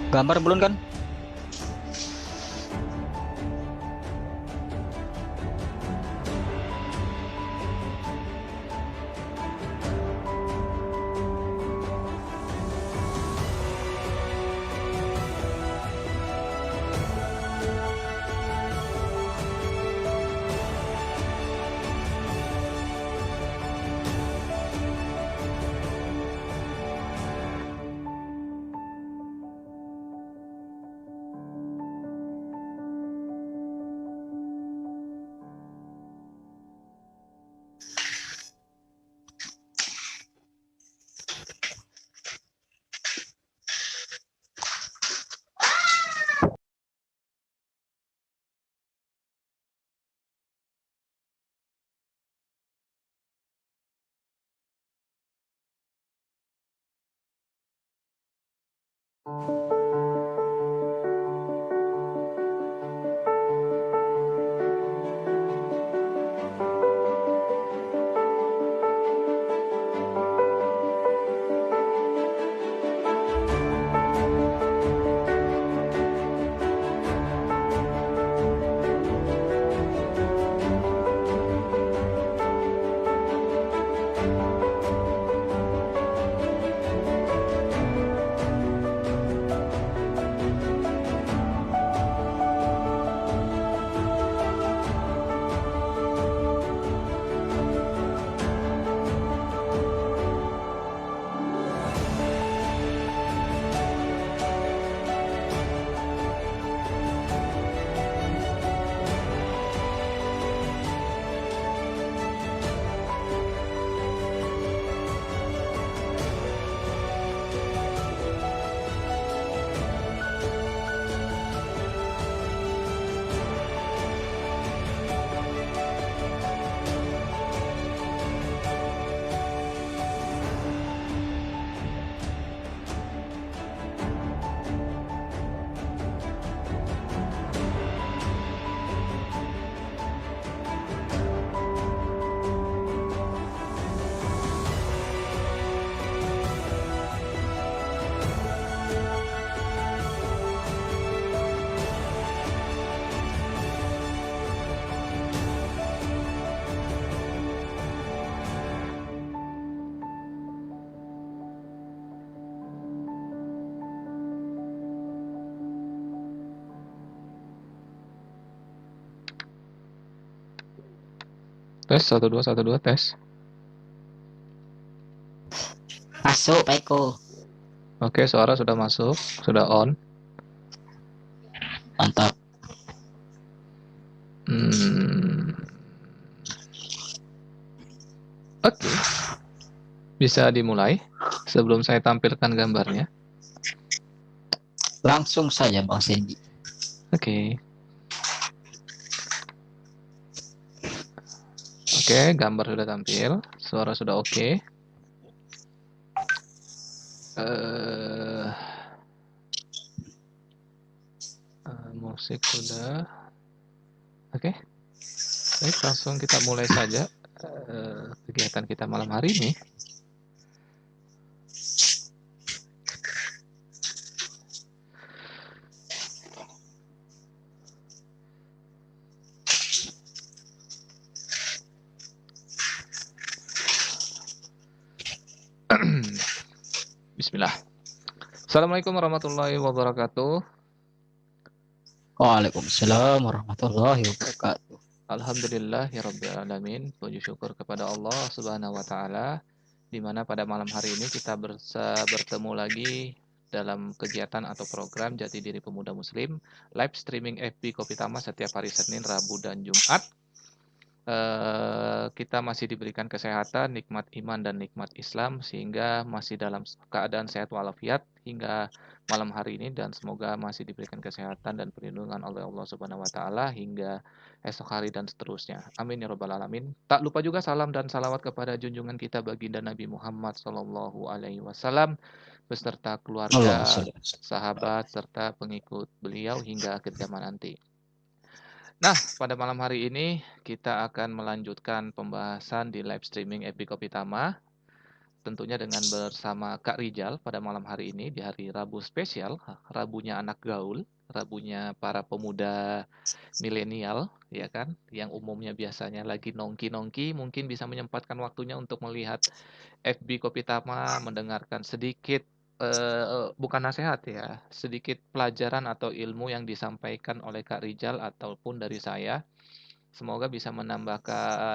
Gambar belum kan? Tes, satu dua tes. Masuk, Pak Eko. Oke, suara sudah masuk, sudah on. Mantap. Hmm, Oke, bisa dimulai sebelum saya tampilkan gambarnya. Langsung saja, Bang Sandy. Oke, oke, gambar sudah tampil, suara sudah oke. Eh, Musik sudah. Oke, baik, langsung kita mulai saja kegiatan kita malam hari ini. Bismillah. Assalamualaikum warahmatullahi wabarakatuh. Waalaikumsalam warahmatullahi wabarakatuh. Alhamdulillahirrabbilalamin. Puji syukur kepada Allah Subhanahu wa Ta'ala, di mana pada malam hari ini kita bertemu lagi dalam kegiatan atau program Jati Diri Pemuda Muslim, live streaming FB Kopi Tama setiap hari Senin, Rabu, dan Jumat. Kita masih diberikan kesehatan, nikmat iman dan nikmat Islam, sehingga masih dalam keadaan sehat walafiat hingga malam hari ini, dan semoga masih diberikan kesehatan dan perlindungan oleh Allah Subhanahu wa Ta'ala hingga esok hari dan seterusnya. Amin ya rabbal alamin. Tak lupa juga salam dan salawat kepada junjungan kita baginda Nabi Muhammad Sallallahu Alaihi Wasallam beserta Allahumma keluarga, sholli. sahabat serta pengikut beliau hingga akhir zaman nanti. Nah, pada malam hari ini kita akan melanjutkan pembahasan di live streaming Epi Kopi Tama, tentunya dengan bersama Kak Rijal pada malam hari ini di hari Rabu spesial, Rabunya anak gaul, Rabunya para pemuda milenial, ya kan, yang umumnya biasanya lagi nongki-nongki, mungkin bisa menyempatkan waktunya untuk melihat FB Kopi Tama, mendengarkan sedikit bukan nasihat ya, sedikit pelajaran atau ilmu yang disampaikan oleh Kak Rijal ataupun dari saya. Semoga bisa menambahkan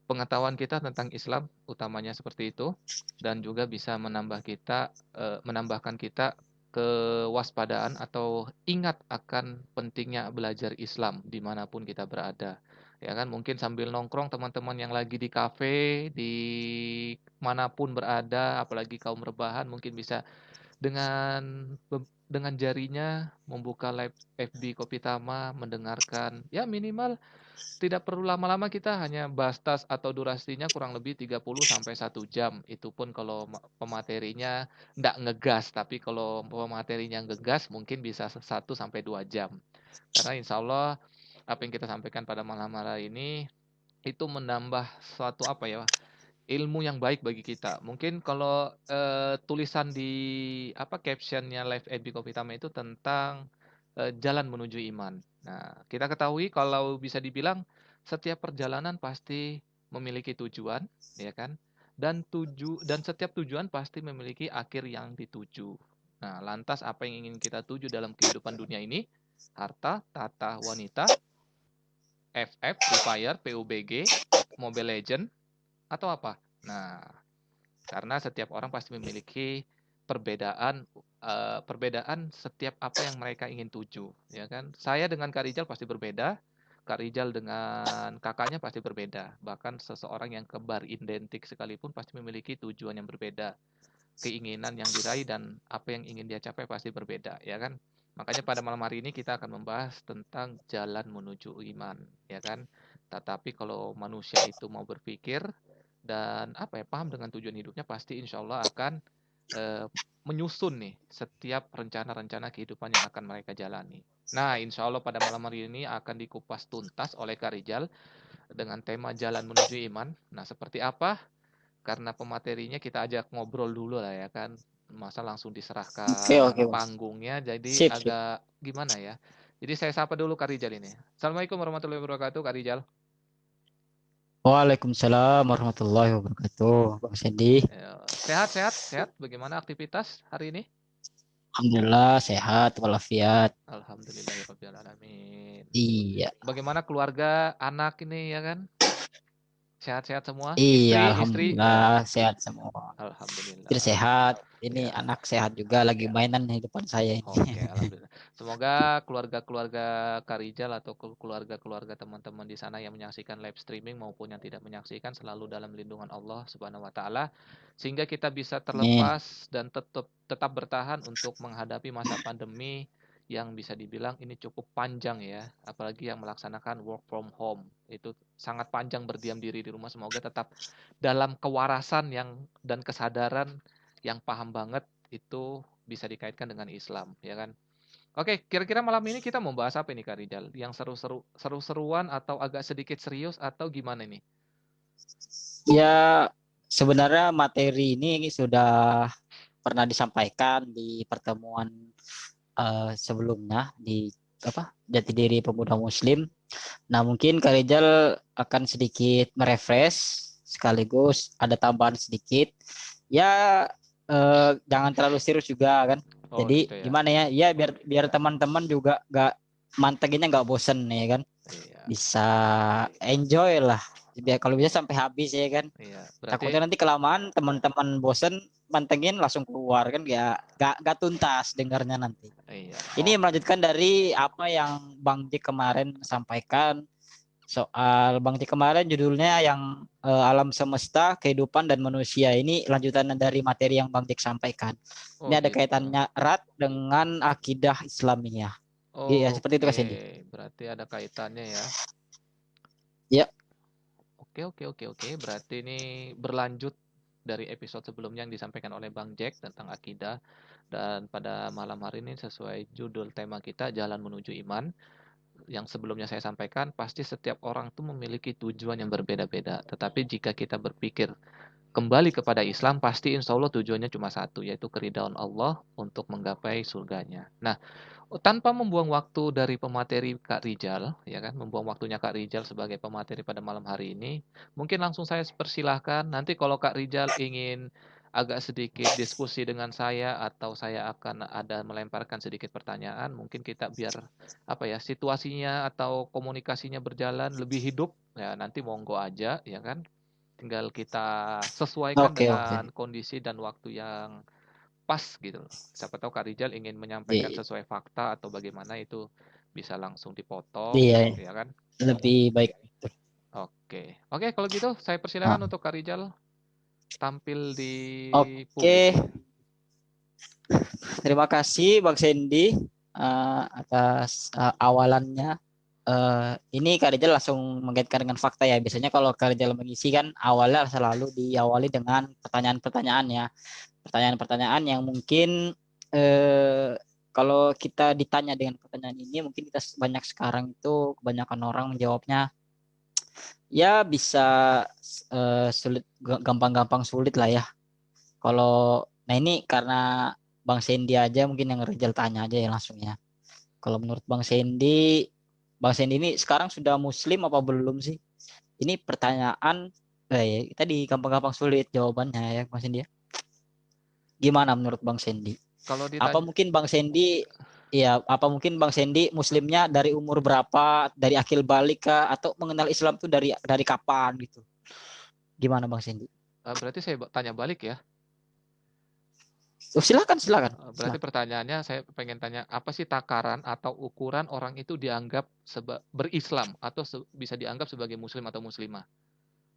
pengetahuan kita tentang Islam, utamanya seperti itu, dan juga bisa menambahkan kita kewaspadaan atau ingat akan pentingnya belajar Islam dimanapun kita berada. Ya kan, mungkin sambil nongkrong teman-teman yang lagi di kafe, di manapun berada, apalagi kaum rebahan, mungkin bisa dengan jarinya membuka live FB Kopi Tama, mendengarkan, ya minimal tidak perlu lama-lama, kita hanya bahas tas atau durasinya kurang lebih 30 sampai 1 jam. Itu pun kalau pematerinya nggak ngegas, tapi kalau pematerinya ngegas mungkin bisa 1 sampai 2 jam. Karena insya Allah apa yang kita sampaikan pada malam hari ini itu menambah suatu apa ya, ilmu yang baik bagi kita. Mungkin kalau tulisan di apa captionnya live Ebi Kopi Tama itu tentang jalan menuju iman. Nah, kita ketahui kalau bisa dibilang setiap perjalanan pasti memiliki tujuan, ya kan? Dan setiap tujuan pasti memiliki akhir yang dituju. Nah, lantas apa yang ingin kita tuju dalam kehidupan dunia ini? Harta, tata, wanita, FF, Free Fire, PUBG, Mobile Legend, atau apa? Nah, karena setiap orang pasti memiliki perbedaan setiap apa yang mereka ingin tuju, ya kan? Saya dengan Kak Rijal pasti berbeda, Kak Rijal dengan kakaknya pasti berbeda. Bahkan seseorang yang kembar identik sekalipun pasti memiliki tujuan yang berbeda, keinginan yang diraih dan apa yang ingin dia capai pasti berbeda, ya kan? Makanya pada malam hari ini kita akan membahas tentang jalan menuju iman, ya kan? Tetapi kalau manusia itu mau berpikir dan apa ya, paham dengan tujuan hidupnya, pasti insya Allah akan eh, menyusun nih setiap rencana-rencana kehidupan yang akan mereka jalani. Nah, insya Allah pada malam hari ini akan dikupas tuntas oleh Kak Rijal dengan tema jalan menuju iman. Nah, seperti apa? Karena pematerinya kita ajak ngobrol dulu lah ya kan. Masa langsung Oke, diserahkan oke, Mas. panggungnya, jadi Sip, sip. agak gimana ya. Jadi saya sapa dulu Kak Rijal ini. Assalamualaikum warahmatullahi wabarakatuh, Kak Rijal. Waalaikumsalam warahmatullahi wabarakatuh, Bang Sandy. Sehat, sehat, sehat. Bagaimana aktivitas hari ini? Alhamdulillah sehat walafiat. Alhamdulillahirrabbilalamin. Iya. Bagaimana keluarga, anak ini ya kan? Sehat-sehat semua? Iya, Istri? alhamdulillah sehat semua. Istri Alhamdulillah. sehat. Ini Ya, anak sehat juga lagi ya. mainan di depan saya ini. Oke, alhamdulillah. Semoga keluarga-keluarga Kak Rijal atau keluarga-keluarga teman-teman di sana yang menyaksikan live streaming maupun yang tidak menyaksikan selalu dalam lindungan Allah Subhanahu wa taala sehingga kita bisa Amin. terlepas dan tetap bertahan untuk menghadapi masa pandemi yang bisa dibilang ini cukup panjang ya, apalagi yang melaksanakan work from home. Itu sangat panjang berdiam diri di rumah, semoga tetap dalam kewarasan dan kesadaran yang paham banget itu bisa dikaitkan dengan Islam, ya kan? Oke, kira-kira malam ini kita mau bahas apa ini Kak Rijal? Yang seru-seruan atau agak sedikit serius atau gimana nih? Ya, sebenarnya materi ini sudah pernah disampaikan di pertemuan sebelumnya di Jati Diri Pemuda Muslim. Nah, mungkin Kak Rizal akan sedikit merefresh sekaligus ada tambahan sedikit. Ya, jangan terlalu serius juga kan. Oh Jadi gitu ya. gimana ya? Ya biar teman-teman juga nggak manteginnya nggak bosen ya kan. Iya. Bisa enjoy lah. Biar kalau bisa sampai habis ya kan. Iya, Takutnya berarti nanti kelamaan teman-teman bosen mantengin langsung keluar kan ya gak tuntas dengarnya nanti. iya. Ini Oh, melanjutkan dari apa yang Bang J kemarin sampaikan soal Bang J kemarin judulnya yang alam semesta, kehidupan dan manusia. Ini lanjutan dari materi yang Bang J sampaikan. oh Ini ada gitu. kaitannya erat dengan akidah Islamiyah. Iya, seperti itu Kak Oke, Sandy. berarti ada kaitannya ya. Ya, Oke. Berarti ini berlanjut dari episode sebelumnya yang disampaikan oleh Bang Jack tentang akidah. Dan pada malam hari ini sesuai judul tema kita, Jalan Menuju Iman. Yang sebelumnya saya sampaikan, pasti setiap orang itu memiliki tujuan yang berbeda-beda. Tetapi jika kita berpikir kembali kepada Islam, pasti insya Allah tujuannya cuma satu, yaitu keridhaan Allah untuk menggapai surganya. Nah, tanpa membuang waktu dari pemateri Kak Rijal, ya kan, membuang waktunya Kak Rijal sebagai pemateri pada malam hari ini, mungkin langsung saya persilahkan. Nanti kalau Kak Rijal ingin agak sedikit diskusi dengan saya atau saya akan ada melemparkan sedikit pertanyaan, mungkin kita biar apa ya situasinya atau komunikasinya berjalan lebih hidup, ya nanti monggo aja, ya kan. Tinggal kita sesuaikan oke oke. dengan kondisi dan waktu yang pas gitu loh. Siapa tahu Kak Rijal ingin menyampaikan Iya, sesuai fakta atau bagaimana itu bisa langsung dipotong, iya, ya kan? lebih baik. Oke. Oke, kalau gitu saya Ah, persilakan untuk Kak Rijal tampil di oke, publik. terima kasih Bang Sandy atas awalannya. Ini Kak Rizal langsung mengaitkan dengan fakta ya. Biasanya kalau Kak Rizal mengisi kan awalnya selalu diawali dengan pertanyaan-pertanyaan ya. Pertanyaan-pertanyaan yang mungkin kalau kita ditanya dengan pertanyaan ini mungkin kita banyak sekarang itu kebanyakan orang menjawabnya ya bisa sulit, gampang-gampang sulit lah ya. Kalau nah ini karena Bang Sandy aja mungkin yang Rizal tanya aja ya langsung ya. Kalau menurut Bang Sandy ini sekarang sudah Muslim apa belum sih? Ini pertanyaan tadi gampang-gampang sulit jawabannya ya Bang Sandy ya. Gimana menurut Bang Sandy? Kalau Apa ditanya mungkin Bang Sandy apa mungkin Bang Sandy Muslimnya dari umur berapa, dari akil balik kah, atau mengenal Islam tuh dari kapan gitu? Gimana Bang Sandy? berarti saya tanya balik ya. Oh, silakan, silakan, Berarti silakan. pertanyaannya saya pengen tanya apa sih takaran atau ukuran orang itu dianggap berislam atau bisa dianggap sebagai muslim atau muslimah?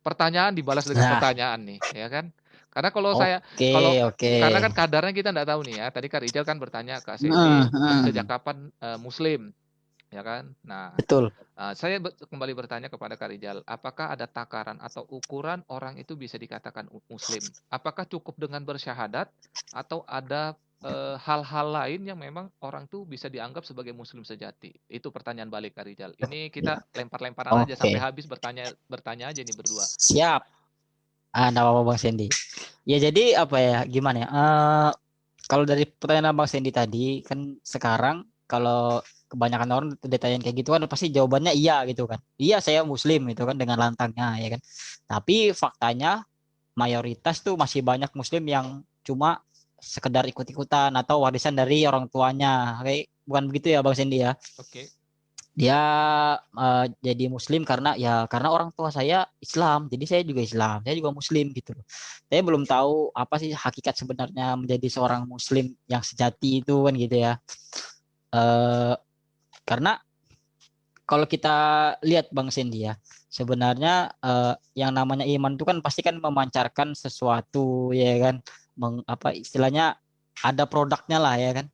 Pertanyaan dibalas dengan Nah, pertanyaan nih, ya kan? Karena oke, oke. karena kan kadarnya kita nggak tahu nih ya. Tadi Kak Rijal kan bertanya Kak Heeh, Sandy sejak heeh. kapan Muslim, ya kan? Nah, Betul. saya kembali bertanya kepada Kak Rijal, apakah ada takaran atau ukuran orang itu bisa dikatakan Muslim? Apakah cukup dengan bersyahadat atau ada hal-hal lain yang memang orang tuh bisa dianggap sebagai Muslim sejati? Itu pertanyaan balik Kak Rijal. Ini kita lempar-lemparan aja sampai Oke. habis bertanya bertanya aja nih berdua. Siap. Ada apa Bang Sandy? Ya jadi apa ya? Gimana ya? Kalau dari pertanyaan Bang Sandy tadi kan sekarang kalau kebanyakan orang ditanyain kayak gitu kan pasti jawabannya iya gitu kan. Iya saya Muslim gitu kan dengan lantangnya ya kan. Tapi faktanya mayoritas tuh masih banyak Muslim yang cuma sekedar ikut-ikutan atau warisan dari orang tuanya. Kayak bukan begitu ya Bang Sandy ya. Oke. dia jadi muslim karena orang tua saya Islam, jadi saya juga Islam, saya juga muslim gitu loh. Saya belum tahu apa sih hakikat sebenarnya menjadi seorang muslim yang sejati itu kan gitu ya. Eh, karena kalau kita lihat Bang Sendi ya, sebenarnya yang namanya iman itu kan pasti kan memancarkan sesuatu ya kan, apa istilahnya ada produknya lah ya kan.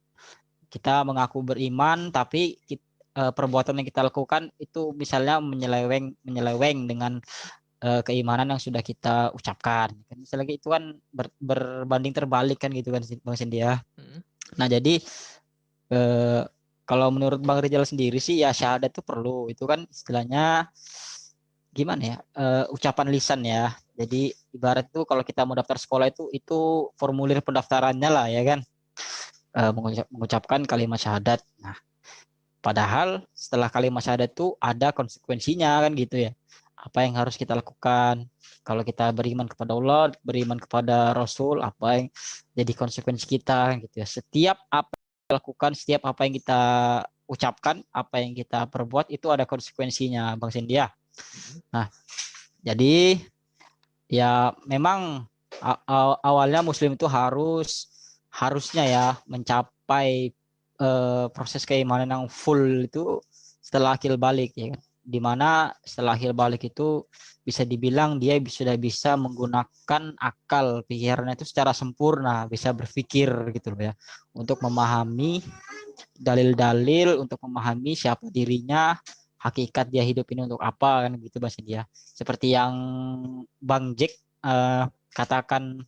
Kita mengaku beriman tapi perbuatan yang kita lakukan itu misalnya menyeleweng dengan keimanan yang sudah kita ucapkan. Misalnya itu kan berbanding terbalik kan gitu kan Bang Sendi ya. Nah jadi eh, kalau menurut Bang Rizal sendiri sih ya syahadat itu perlu. Itu kan istilahnya gimana ya? Ucapan lisan ya. Jadi ibarat tuh kalau kita mau daftar sekolah itu formulir pendaftarannya lah ya kan. Mengucapkan kalimat syahadat. Nah, padahal setelah kalimat syahadat itu ada konsekuensinya kan gitu ya. Apa yang harus kita lakukan? Kalau kita beriman kepada Allah, beriman kepada Rasul, apa yang jadi konsekuensi kita gitu ya. Setiap apa yang kita lakukan, setiap apa yang kita ucapkan, apa yang kita perbuat itu ada konsekuensinya, Bang Sendia. Nah, jadi ya memang awalnya Muslim itu harusnya ya mencapai proses keimanan yang full itu setelah akil balik ya kan. Dimana setelah akil balik itu bisa dibilang dia sudah bisa menggunakan akal pikirannya itu secara sempurna, bisa berpikir gitu loh ya, untuk memahami dalil-dalil, untuk memahami siapa dirinya, hakikat dia hidup ini untuk apa kan gitu bahasa dia. Seperti yang Bang Jack katakan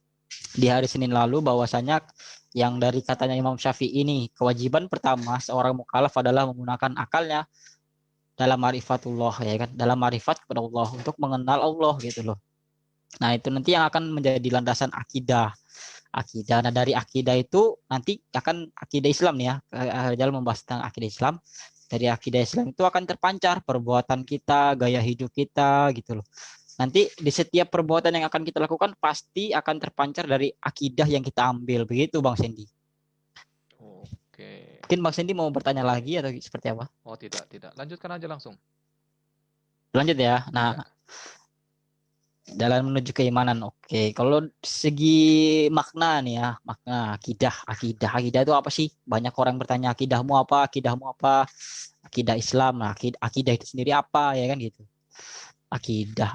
di hari Senin lalu bahwasanya yang dari katanya Imam Syafi'i ini kewajiban pertama seorang mukallaf adalah menggunakan akalnya dalam marifatullah ya kan, dalam marifat kepada Allah untuk mengenal Allah gitu loh. Nah, itu nanti yang akan menjadi landasan akidah. Akidah. Nah, dari akidah itu nanti akan akidah Islam nih ya. Dalam membahas tentang akidah Islam. Dari akidah Islam itu akan terpancar perbuatan kita, gaya hidup kita gitu loh. Nanti di setiap perbuatan yang akan kita lakukan pasti akan terpancar dari akidah yang kita ambil. Begitu Bang Sendi. Oke. Mungkin Bang Sendi mau bertanya lagi atau seperti apa? Oh, tidak. Lanjutkan aja langsung. Lanjut ya. Nah, Ya. jalan menuju keimanan. Oke, kalau segi makna nih ya, makna akidah itu apa sih? Banyak orang bertanya akidahmu apa? Akidahmu apa? Akidah Islam. Nah, akidah itu sendiri apa ya kan gitu. Akidah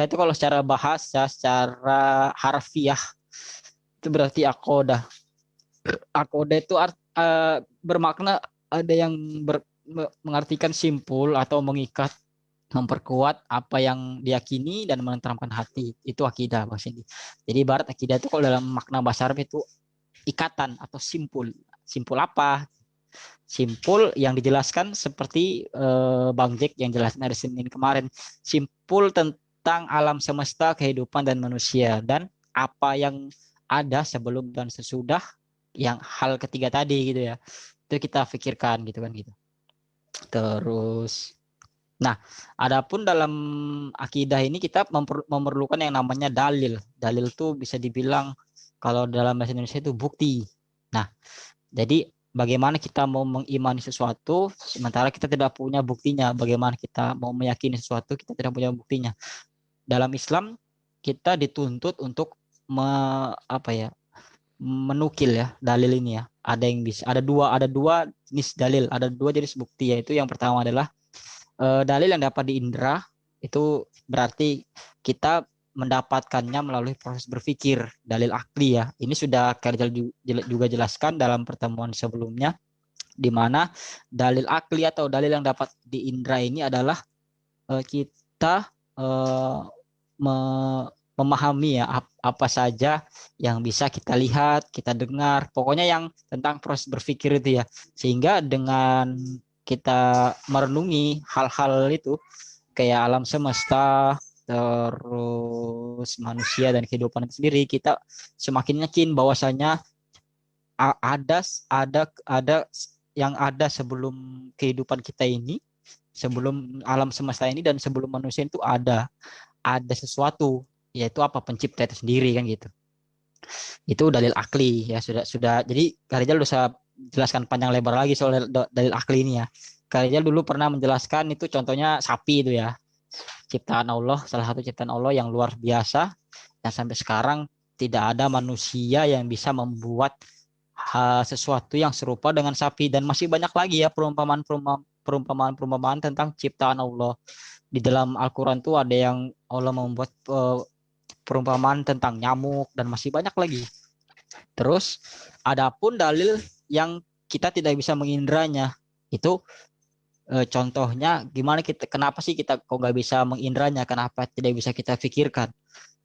itu kalau secara bahasa, secara harfiah itu berarti akodah. Akodah itu bermakna ada yang mengartikan simpul atau mengikat, memperkuat apa yang diyakini dan menenteramkan hati. Itu akidah bahasa ini. Jadi ibarat akidah itu kalau dalam makna bahasa Arab itu ikatan atau simpul. Simpul apa? Simpul yang dijelaskan seperti Bang Jack yang jelaskan dari Senin kemarin. Simpul tentang alam semesta, kehidupan dan manusia dan apa yang ada sebelum dan sesudah yang hal ketiga tadi gitu ya. Itu kita pikirkan gitu kan gitu. Terus nah, adapun dalam akidah ini kita memerlukan yang namanya dalil. Dalil itu bisa dibilang kalau dalam bahasa Indonesia itu bukti. Nah, jadi bagaimana kita mau mengimani sesuatu sementara kita tidak punya buktinya? Bagaimana kita mau meyakini sesuatu kita tidak punya buktinya? Dalam Islam kita dituntut untuk apa ya? Menukil ya dalil ini ya. Ada dua jenis dalil, ada dua jenis bukti, yaitu yang pertama adalah dalil yang dapat diindra. Itu berarti kita mendapatkannya melalui proses berpikir, dalil akli ya. Ini sudah Kerjal juga jelaskan dalam pertemuan sebelumnya, di mana dalil akli atau dalil yang dapat diindra ini adalah kita memahami ya apa saja yang bisa kita lihat, kita dengar, pokoknya yang tentang proses berpikir itu ya. Sehingga dengan kita merenungi hal-hal itu kayak alam semesta, terus manusia dan kehidupan itu sendiri, kita semakin yakin bahwasanya ada yang ada sebelum kehidupan kita ini, sebelum alam semesta ini dan sebelum manusia itu ada sesuatu, yaitu apa, pencipta itu sendiri kan gitu. Itu dalil akli ya, sudah jadi Kak Rizal bisa jelaskan panjang lebar lagi soal dalil akli ini ya, Rijal dulu pernah menjelaskan itu contohnya sapi itu ya. Ciptaan Allah, salah satu ciptaan Allah yang luar biasa. Dan sampai sekarang tidak ada manusia yang bisa membuat sesuatu yang serupa dengan sapi. Dan masih banyak lagi ya perumpamaan tentang ciptaan Allah. Di dalam Al-Quran tuh ada yang Allah membuat perumpamaan tentang nyamuk dan masih banyak lagi. Terus adapun dalil yang kita tidak bisa mengindranya itu contohnya gimana kenapa sih kita kok nggak bisa mengindranya, kenapa tidak bisa kita pikirkan?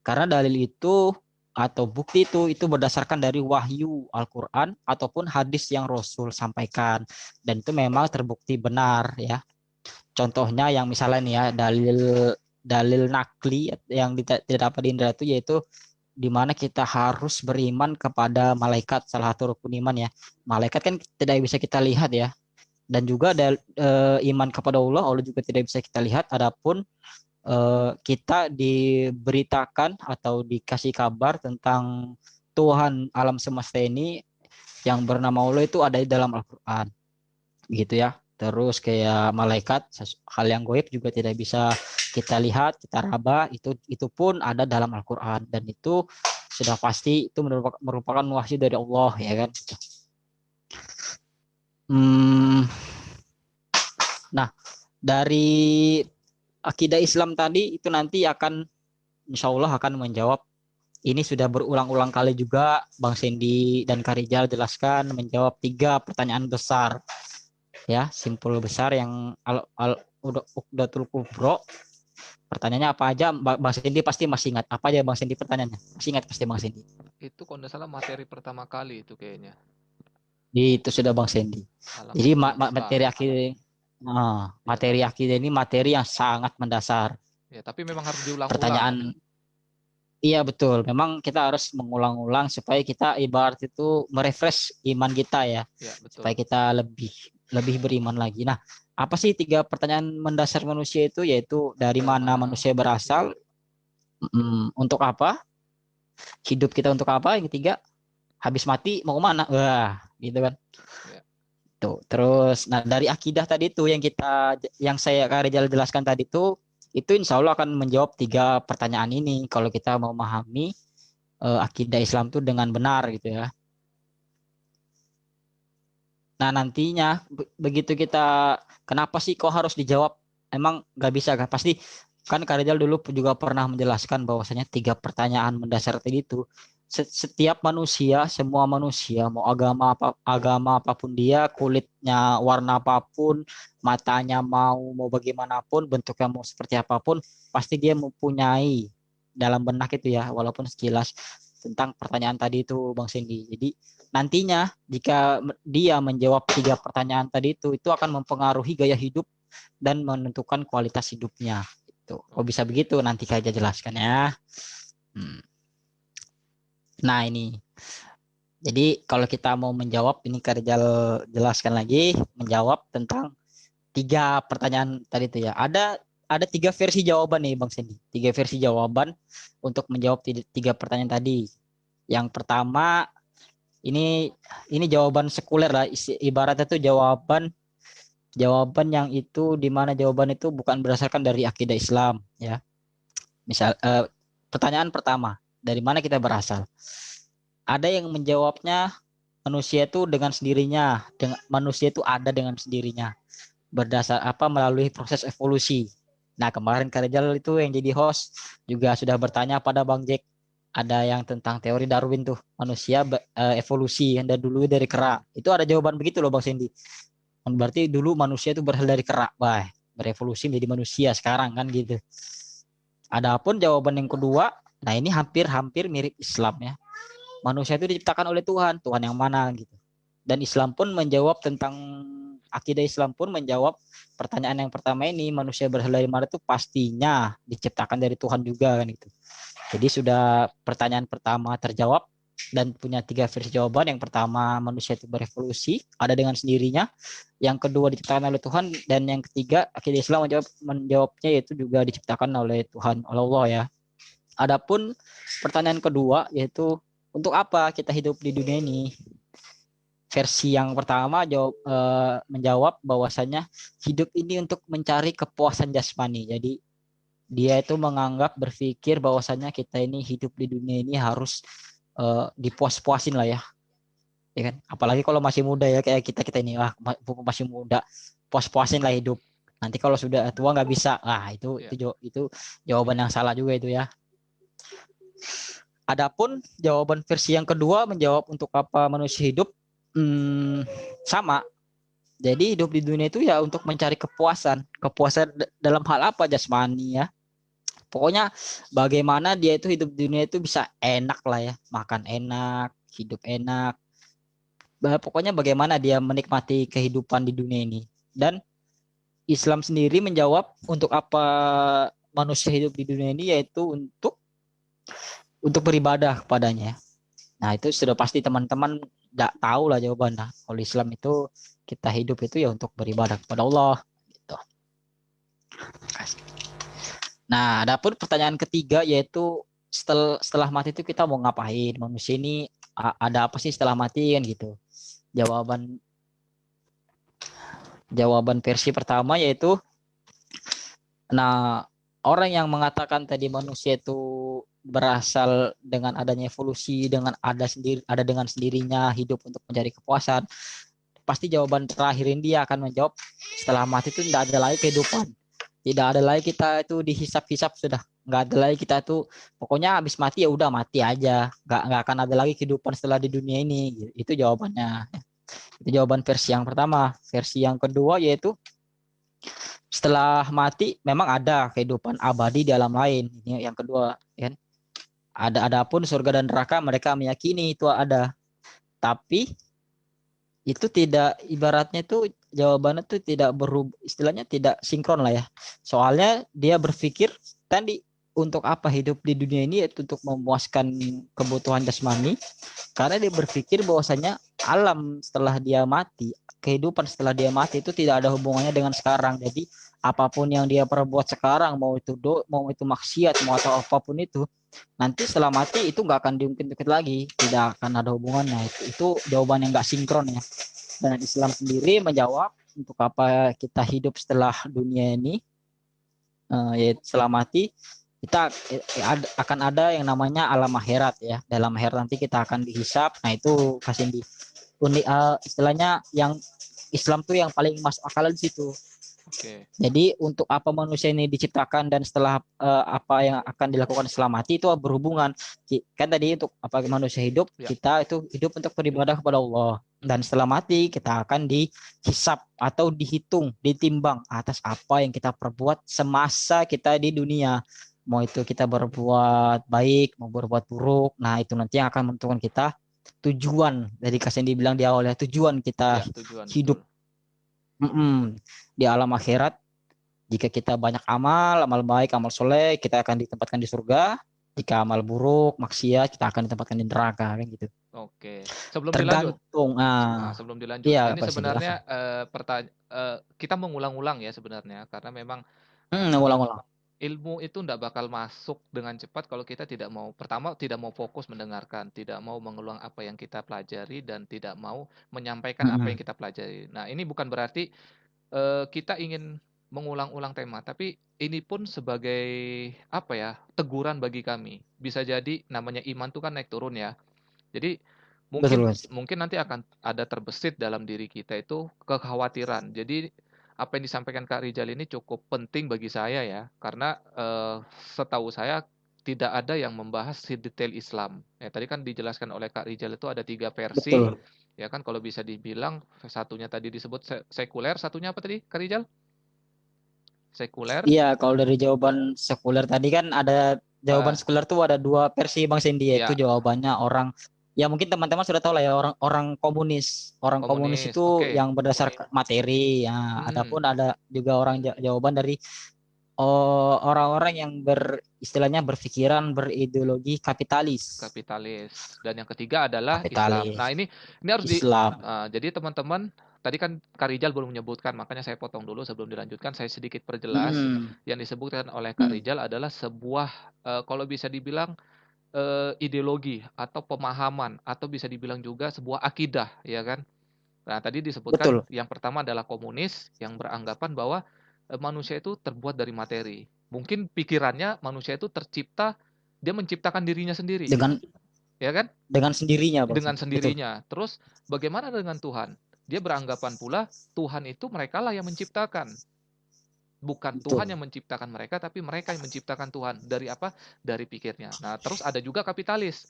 Karena dalil itu atau bukti itu berdasarkan dari wahyu Al-Quran ataupun hadis yang Rasul sampaikan, dan itu memang terbukti benar ya. Contohnya yang misalnya nih ya, dalil nakli yang tidak dapat diindra itu yaitu di mana kita harus beriman kepada malaikat, salah satu rukun iman ya. Malaikat kan tidak bisa kita lihat ya. Dan juga iman kepada Allah juga tidak bisa kita lihat. Adapun kita diberitakan atau dikasih kabar tentang Tuhan alam semesta ini yang bernama Allah itu ada di dalam Al-Quran. Gitu ya. Terus kayak malaikat, hal yang goib juga tidak bisa kita lihat, kita raba, itu pun ada dalam Al-Quran, dan itu sudah pasti itu merupakan wahyu dari Allah ya kan. Nah, dari akidah Islam tadi itu nanti akan insya Allah akan menjawab. Ini sudah berulang-ulang kali juga Bang Sandy dan Kak Rijal jelaskan, menjawab 3 pertanyaan besar. Ya, simpul besar yang Uqdatul Kubro. Pertanyaannya apa aja? Bang Sandy pasti masih ingat. Apa aja Bang Sandy pertanyaannya? Masih ingat pasti Bang Sandy. Itu kalau nggak salah materi pertama kali itu kayaknya. Itu sudah Bang Sandy. Jadi materi akidah ini materi yang sangat mendasar. Ya, tapi memang harus diulang-ulang. Pertanyaan, iya betul. Memang kita harus mengulang-ulang supaya kita ibarat itu merefresh iman kita ya. Ya betul. Supaya kita lebih beriman lagi. Nah, apa sih 3 pertanyaan mendasar manusia itu? Yaitu dari mana manusia berasal, untuk apa, hidup kita untuk apa, yang ketiga habis mati mau kemana, wah gitu kan. Ya. Tuh, terus nah dari akidah tadi tuh yang saya Rijal jelaskan tadi tuh, itu insya Allah akan menjawab 3 pertanyaan ini kalau kita mau memahami akidah Islam tuh dengan benar gitu ya. Nah nantinya begitu kita, kenapa sih kok harus dijawab? Emang nggak bisa kan? Pasti kan Kak Rizal dulu juga pernah menjelaskan bahwasanya 3 pertanyaan mendasar tadi itu setiap manusia, semua manusia mau agama apapun dia, kulitnya warna apapun, matanya mau bagaimanapun, bentuknya mau seperti apapun, pasti dia mempunyai dalam benak itu ya, walaupun sekilas tentang pertanyaan tadi itu Bang Sandy. Jadi nantinya jika dia menjawab 3 pertanyaan tadi itu akan mempengaruhi gaya hidup dan menentukan kualitas hidupnya. Itu. Kok bisa begitu? Nanti saja jelaskan ya. Nah ini. Jadi kalau kita mau menjawab, ini Kak Rizal jelaskan lagi, menjawab tentang 3 pertanyaan tadi itu ya. Ada 3 versi jawaban nih Bang Sandy. 3 versi jawaban untuk menjawab 3 pertanyaan tadi. Yang pertama, ini jawaban sekuler lah, ibaratnya tuh jawaban yang itu di mana jawaban itu bukan berdasarkan dari akidah Islam ya. Misal pertanyaan pertama, dari mana kita berasal? Ada yang menjawabnya manusia itu dengan sendirinya, manusia itu ada dengan sendirinya berdasar melalui proses evolusi. Nah, kemarin Kak Rizal itu yang jadi host juga sudah bertanya pada Bang Jack, ada yang tentang teori Darwin tuh, manusia evolusi yang dulu dari kera. Itu ada jawaban begitu loh Bang Sandy. Berarti dulu manusia itu berasal dari kera, berevolusi menjadi manusia sekarang kan gitu. Adapun jawaban yang kedua, nah ini hampir mirip Islam ya. Manusia itu diciptakan oleh Tuhan yang mana gitu. Dan Islam pun menjawab tentang akidah Islam pun menjawab pertanyaan yang pertama ini, manusia berasal dari mana itu pastinya diciptakan dari Tuhan juga kan gitu. Jadi sudah pertanyaan pertama terjawab dan punya 3 versi jawaban. Yang pertama, manusia itu berevolusi, ada dengan sendirinya. Yang kedua, diciptakan oleh Tuhan. Dan yang ketiga, akidah Islam menjawabnya yaitu juga diciptakan oleh Tuhan, oleh Allah ya. Adapun pertanyaan kedua yaitu untuk apa kita hidup di dunia ini? versi yang pertama menjawab bahwasanya hidup ini untuk mencari kepuasan jasmani. Jadi dia itu menganggap berpikir bahwasanya kita ini hidup di dunia ini harus dipuas-puasin lah ya. Ya kan? Apalagi kalau masih muda ya kayak kita ini masih muda, puas-puasin lah hidup. Nanti kalau sudah tua nggak bisa. Itu jawaban yang salah juga itu ya. Adapun jawaban versi yang kedua menjawab untuk apa manusia hidup, sama. Jadi hidup di dunia itu ya untuk mencari kepuasan. Kepuasan dalam hal apa? Jasmani ya. Pokoknya bagaimana dia itu hidup di dunia itu bisa enak lah ya. Makan enak, hidup enak. Pokoknya bagaimana dia menikmati kehidupan di dunia ini. Dan Islam sendiri menjawab untuk apa manusia hidup di dunia ini, yaitu untuk beribadah kepadanya. Nah itu sudah pasti teman-teman tidak tahu lah jawabannya. Kalau Islam itu kita hidup itu ya untuk beribadah kepada Allah. Gitu. Nah, adapun pertanyaan ketiga yaitu setelah mati itu kita mau ngapain? Manusia ini ada apa sih setelah mati kan gitu. Jawaban versi pertama yaitu, nah, orang yang mengatakan tadi manusia itu berasal dengan adanya evolusi, dengan ada dengan sendirinya hidup untuk mencari kepuasan, pasti jawaban terakhir ini dia akan menjawab setelah mati itu tidak ada lagi kehidupan, tidak ada lagi kita itu dihisap-hisap, sudah nggak ada lagi kita itu, pokoknya habis mati ya udah mati aja, nggak akan ada lagi kehidupan setelah di dunia ini. Itu jawabannya. Itu jawaban versi yang pertama. Versi yang kedua yaitu setelah mati memang ada kehidupan abadi di alam lain. Ini yang kedua, kan? Adapun surga dan neraka mereka meyakini itu ada. Tapi itu tidak, ibaratnya itu jawabannya itu tidak berubah, istilahnya tidak sinkron lah ya. Soalnya dia berpikir tadi untuk apa hidup di dunia ini, yaitu untuk memuaskan kebutuhan jasmani, karena dia berpikir bahwasanya alam setelah dia mati, kehidupan setelah dia mati itu tidak ada hubungannya dengan sekarang. Jadi apapun yang dia perbuat sekarang, mau itu maksiat, mau atau apapun itu, nanti setelah mati itu nggak akan diungkit-ungkit lagi, tidak akan ada hubungannya. Itu jawaban yang nggak sinkron ya. Dan Islam sendiri menjawab untuk apa kita hidup setelah dunia ini, yaitu setelah mati kita akan ada yang namanya alam akhirat ya. Dalam akhirat nanti kita akan dihisap. Nah itu kasih di istilahnya yang Islam tuh yang paling masuk akal di situ. Oke. Jadi untuk apa manusia ini diciptakan dan setelah apa yang akan dilakukan setelah mati itu berhubungan. Kan tadi untuk apa manusia hidup, kita itu hidup untuk beribadah kepada Allah. Dan setelah mati kita akan dihisap atau dihitung, ditimbang atas apa yang kita perbuat semasa kita di dunia. Mau itu kita berbuat baik, mau berbuat buruk. Nah itu nanti yang akan menentukan kita tujuan. Dari kasih dibilang di awal ya, tujuan kita hidup. Di alam akhirat, jika kita banyak amal baik, amal soleh, kita akan ditempatkan di surga. Jika amal buruk, maksiat, kita akan ditempatkan di neraka, kan gitu. Oke. Sebelum tergantung dilanjut, sebelum dilanjut, iya, ini sebenarnya kita mengulang-ulang ya sebenarnya, karena memang ulang-ulang. ilmu itu tidak bakal masuk dengan cepat kalau kita tidak mau fokus mendengarkan, tidak mau mengulang apa yang kita pelajari, dan tidak mau menyampaikan apa yang kita pelajari. Nah, ini bukan berarti kita ingin mengulang-ulang tema, tapi ini pun sebagai apa ya, teguran bagi kami. Bisa jadi namanya iman itu kan naik turun ya. Jadi mungkin nanti akan ada terbesit dalam diri kita itu kekhawatiran. Jadi apa yang disampaikan Kak Rijal ini cukup penting bagi saya ya, karena setahu saya tidak ada yang membahas detail Islam. Ya, tadi kan dijelaskan oleh Kak Rijal itu ada 3 versi. Betul. Ya kan, kalau bisa dibilang satunya tadi disebut sekuler, satunya apa tadi Kak Rijal? Sekuler. Iya, kalau dari jawaban sekuler tadi kan ada jawaban sekuler tuh ada 2 versi Bang Sendi, yaitu jawabannya orang, ya mungkin teman-teman sudah tahu lah ya, orang komunis. Orang komunis itu yang berdasarkan materi. Ya, adapun ada juga jawaban dari orang-orang yang istilahnya berpikiran berideologi kapitalis. Dan yang ketiga adalah Islam. Nah, ini harus Islam. Jadi teman-teman, tadi kan Kak Rijal belum menyebutkan, makanya saya potong dulu sebelum dilanjutkan, saya sedikit perjelas. Yang disebutkan oleh Kak Rijal adalah sebuah kalau bisa dibilang ideologi atau pemahaman, atau bisa dibilang juga sebuah akidah, ya kan? Nah, tadi disebutkan betul. yang pertama adalah komunis yang beranggapan bahwa manusia itu terbuat dari materi. Mungkin pikirannya manusia itu tercipta, dia menciptakan dirinya sendiri, Dengan ya kan? sendirinya Bang Dengan Sindi. Betul, sendirinya. Terus bagaimana dengan Tuhan? Dia beranggapan pula Tuhan itu merekalah yang menciptakan. Bukan Tuhan betul. yang menciptakan mereka, tapi mereka yang menciptakan Tuhan. Dari apa? Dari pikirnya. Nah, terus ada juga kapitalis.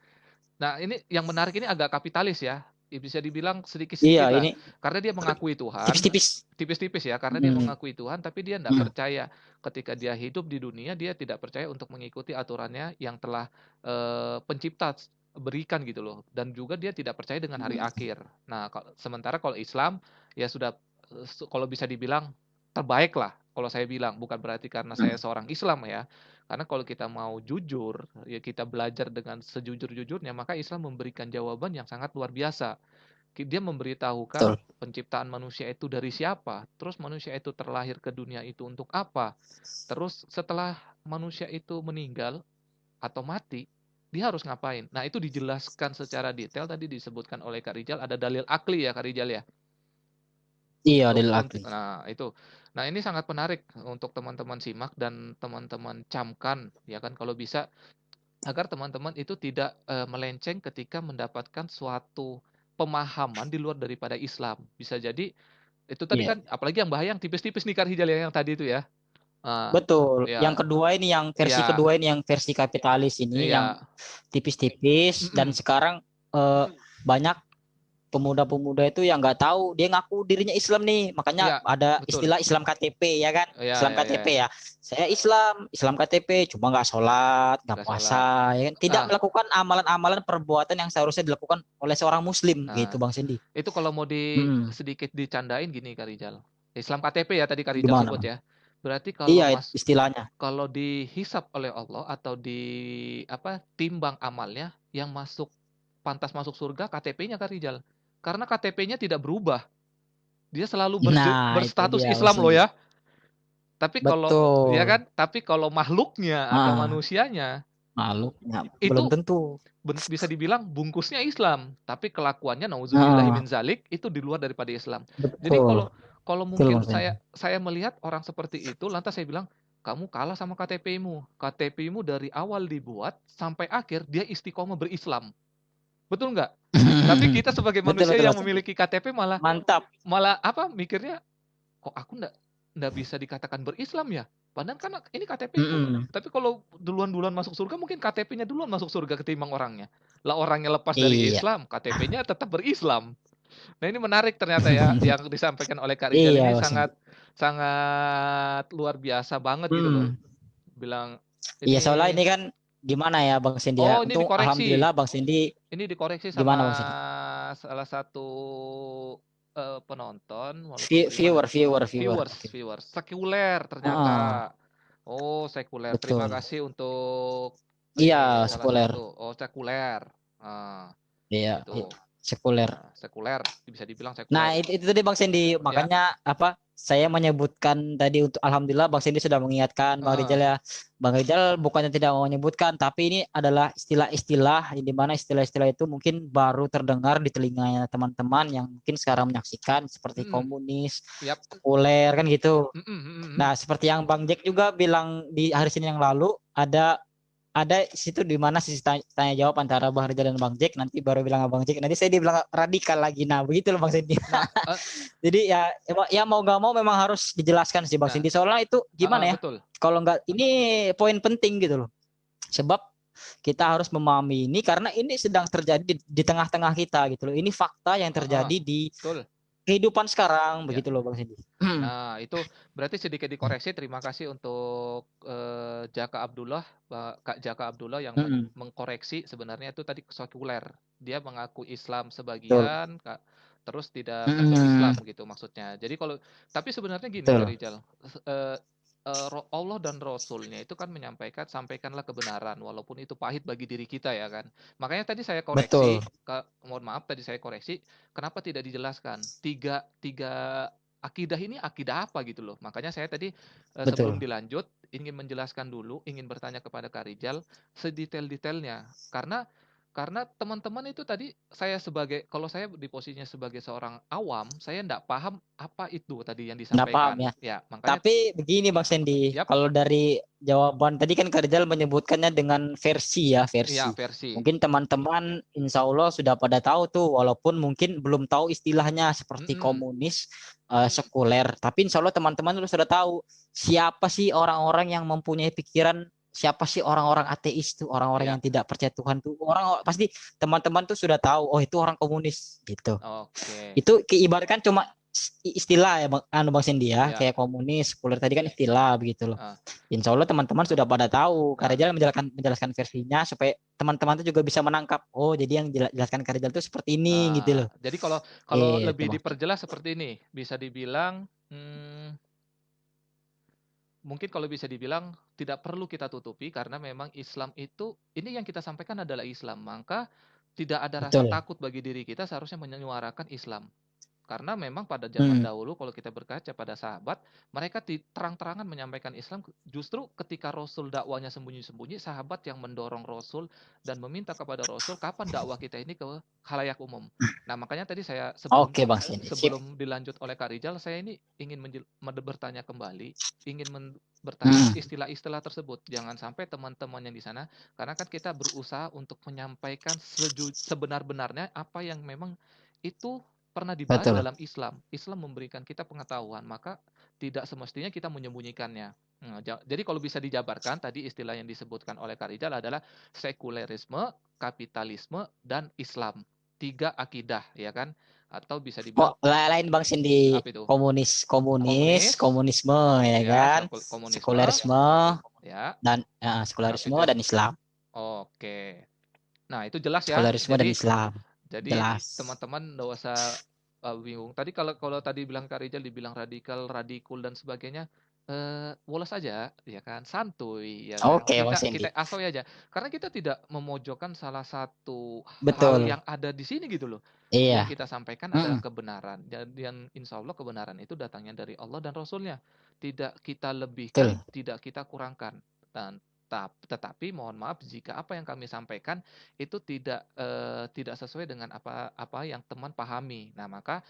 Nah, ini yang menarik ini agak kapitalis ya. Bisa dibilang Iya, sedikit-sedikit lah. ini Karena dia mengakui Tuhan, tipis-tipis. tipis-tipis ya, karena dia Hmm, mengakui Tuhan, tapi dia tidak hmm, percaya ketika dia hidup di dunia, dia tidak percaya untuk mengikuti aturannya yang telah pencipta berikan gitu loh. Dan juga dia tidak percaya dengan hari hmm. akhir. Nah, sementara kalau Islam ya sudah kalau bisa dibilang terbaik lah. Kalau saya bilang bukan berarti karena saya seorang Islam ya. Karena kalau kita mau jujur, ya kita belajar dengan sejujur-jujurnya, maka Islam memberikan jawaban yang sangat luar biasa. Dia memberitahukan Betul. penciptaan manusia itu dari siapa, terus manusia itu terlahir ke dunia itu untuk apa, terus setelah manusia itu meninggal atau mati, dia harus ngapain. Nah, itu dijelaskan secara detail tadi disebutkan oleh Kak Rijal, ada dalil akli ya Kak Rijal ya. Iya, Untuk Adil untuk Akli. nah itu. Nah, ini sangat menarik untuk teman-teman simak dan teman-teman camkan ya kan kalau bisa agar teman-teman itu tidak melenceng ketika mendapatkan suatu pemahaman di luar daripada Islam. Bisa jadi itu tadi Iya. kan apalagi yang bahaya yang tipis-tipis nih Kak Hijal ya yang tadi itu ya. Betul. Yang Ya, kedua ini yang versi ya, kedua ini yang versi kapitalis ini yang ya, tipis-tipis dan mm-mm, sekarang banyak pemuda-pemuda itu yang nggak tahu dia ngaku dirinya Islam nih, makanya ya, ada betul. istilah Islam KTP ya kan. Ya, Islam ya, KTP ya, ya, saya Islam KTP cuma nggak sholat nggak nggak sholat. puasa ya kan, tidak Nah, melakukan amalan-amalan perbuatan yang seharusnya dilakukan oleh seorang muslim nah, gitu Bang Cindy. itu kalau mau Hmm, sedikit dicandain gini Kak Rijal. Islam KTP ya tadi Kak Rijal gimana sebut Bang? ya. Berarti Iya istilahnya. kalau dihisap oleh Allah atau apa timbang amalnya yang pantas masuk surga KTP-nya Kak Rijal. Karena KTP-nya tidak berubah. Dia selalu Nah itu berstatus dia Bang Islam loh Cindy. ya. Tapi kalau ya Betul. kan, tapi kalau makhluknya atau Ah, manusianya malu ya, belum itu tentu. bisa dibilang bungkusnya Islam, tapi kelakuannya nauzubillahi Ah, min zalik itu di luar daripada Islam. Jadi betul. kalau kalau Betul mungkin Bang Cindy. saya melihat orang seperti itu, lantas saya bilang, "Kamu kalah sama KTP-mu. KTP-mu dari awal dibuat sampai akhir dia istiqomah berislam." Betul nggak? Tapi kita sebagai Betul manusia betul yang Bang Cindy. memiliki KTP malah Mantap. malah apa mikirnya, kok aku ndak bisa dikatakan berislam ya? Padahal kan ini KTP-ku. Mm-mm. Tapi kalau duluan-duluan masuk surga mungkin KTP-nya duluan masuk surga ketimbang orangnya. Lah orangnya lepas dari Iya. Islam, KTP-nya tetap berislam. Nah, ini menarik ternyata ya yang disampaikan oleh Kak Rijal Iya ini Bang Cindy. sangat sangat luar biasa banget gitu loh. Hmm. Bilang Iya soalnya ini ini kan gimana ya Bang Cindy ya. oh ini Untung dikoreksi. alhamdulillah Bang Cindy Ini dikoreksi gimana sama Bang Cindy? salah satu penonton walaupun bagaimana Viewer. Oke. viewers sekuler Ah, ternyata. Oh, sekuler. Terima betul. kasih untuk Iya ini salah sekuler. satu. Oh, sekuler. Ah, Iya itu. sekuler. Sekuler bisa dibilang Nah, sekuler. itu tadi Bang Sandy. Ya. Makanya apa? Saya menyebutkan tadi untuk alhamdulillah Bang Sandy sudah mengingatkan Bang Rizal Heeh. ya. Bang Rizal bukannya tidak mau menyebutkan, tapi ini adalah istilah-istilah di mana istilah-istilah itu mungkin baru terdengar di telinganya teman-teman yang mungkin sekarang menyaksikan seperti Mm-mm. komunis, Yap. sekuler kan gitu. Mm-mm, mm-mm. Nah, seperti yang Bang Jack juga bilang di hari Senin yang lalu ada situ di mana sisi tanya jawab antara Bang Rizal dan Bang Jack, nanti baru bilang Bang Jack, nanti saya dibilang radikal lagi. Nah begitu loh Bang Sandy. Nah, Jadi ya mau gak mau memang harus dijelaskan sih Bang nah, Cindy, soalnya itu gimana ya, betul. kalau nggak ini poin penting gitu loh, sebab kita harus memahami ini karena ini sedang terjadi di tengah-tengah kita gitu loh, ini fakta yang terjadi di Betul. kehidupan sekarang Ya. begitu loh Bang Cindy. Nah, itu berarti sedikit dikoreksi. Terima kasih untuk Jaka Abdullah, Kak Jaka Abdullah yang mengkoreksi sebenarnya itu tadi sekuler. Dia mengaku Islam Betul. sebagian, terus tidak masuk Islam gitu maksudnya. Jadi tapi sebenarnya gini Kak Betul. Rijal, Allah dan Rasulnya itu kan sampaikanlah kebenaran walaupun itu pahit bagi diri kita ya kan. Makanya tadi saya Betul. koreksi, mohon maaf tadi saya koreksi, kenapa tidak dijelaskan tiga tiga akidah ini akidah apa gitu loh. Makanya saya tadi sebelum Betul. dilanjut ingin menjelaskan dulu, ingin bertanya kepada Kak Rijal sedetail-detailnya. Karena Karena teman-teman itu tadi kalau saya di posisinya sebagai seorang awam, saya nggak paham apa itu tadi yang Nggak paham disampaikan. ya. Ya, makanya Tapi begini Bang Sandy, yap, kalau dari jawaban tadi kan Kak Rizal menyebutkannya dengan versi ya, ya versi. versi. Mungkin teman-teman insya Allah sudah pada tahu tuh, walaupun mungkin belum tahu istilahnya seperti Mm-mm. komunis, sekuler. Tapi insya Allah teman-teman sudah tahu siapa sih orang-orang yang mempunyai pikiran, siapa sih orang-orang ateis tuh, orang-orang Ya, yang tidak percaya Tuhan tuh. Orang pasti teman-teman tuh sudah tahu, oh itu orang komunis gitu. oke. Itu ibaratkan cuma istilah ya Bang Sendi ya, Ya, kayak komunis, sekuler tadi kan istilah begitu loh. ah, Insya Allah teman-teman sudah pada tahu. Kak nah, Rizal menjelaskan versinya supaya teman-teman itu juga bisa menangkap. Oh, jadi yang jelaskan Kak Rizal itu seperti ini gitu loh. jadi kalau kalau Itu lebih Bang. diperjelas seperti ini, bisa dibilang, mungkin kalau bisa dibilang tidak perlu kita tutupi karena memang Islam itu ini yang kita sampaikan adalah Islam, maka tidak ada rasa Betul. takut bagi diri kita seharusnya menyuarakan Islam. Karena memang pada zaman Hmm, dahulu kalau kita berkaca pada sahabat, mereka terang-terangan menyampaikan Islam. Justru ketika Rasul dakwanya sembunyi-sembunyi, sahabat yang mendorong Rasul dan meminta kepada Rasul kapan dakwah kita ini ke khalayak umum. Nah, makanya tadi saya sebelum Oke Bang Sendi. Sip. sebelum dilanjut oleh Kak Rijal, saya ini ingin bertanya kembali, ingin bertanya Hmm, istilah-istilah tersebut. Jangan sampai teman-teman yang di sana, karena kan kita berusaha untuk menyampaikan sebenar-benarnya apa yang memang itu pernah dibahas betul. dalam Islam. Islam memberikan kita pengetahuan, maka tidak semestinya kita menyembunyikannya. Nah, jadi kalau bisa dijabarkan, tadi istilah yang disebutkan oleh Kak Rizal adalah sekulerisme, kapitalisme, dan Islam. 3 akidah, ya kan? Atau bisa dibilang, Kok lain Bang Sendi, apa itu? Komunis, komunisme ya ya, kan, komunisme, sekulerisme ya, dan sekulerisme kapita. dan Islam. Oke. Nah, itu jelas ya. Sekulerisme dan Jadi Islam. Jadi Jelas. teman-teman nggak usah bingung. Tadi kalau kalau tadi bilang Kak Rizal dibilang radikal, radikul dan sebagainya, woles aja, ya kan, santuy, ya kan. Oke Bang Kita Sendi. kita asoy aja. Karena kita tidak memojokkan salah satu hal Betul. yang ada di sini gitu loh. Yang Iya. kita sampaikan adalah Mm-mm. kebenaran. Dan insya Allah kebenaran itu datangnya dari Allah dan Rasulnya. Tidak kita lebihkan, Betul. tidak kita kurangkan. Dan tetapi mohon maaf jika apa yang kami sampaikan itu tidak sesuai dengan apa yang teman pahami. Nah, maka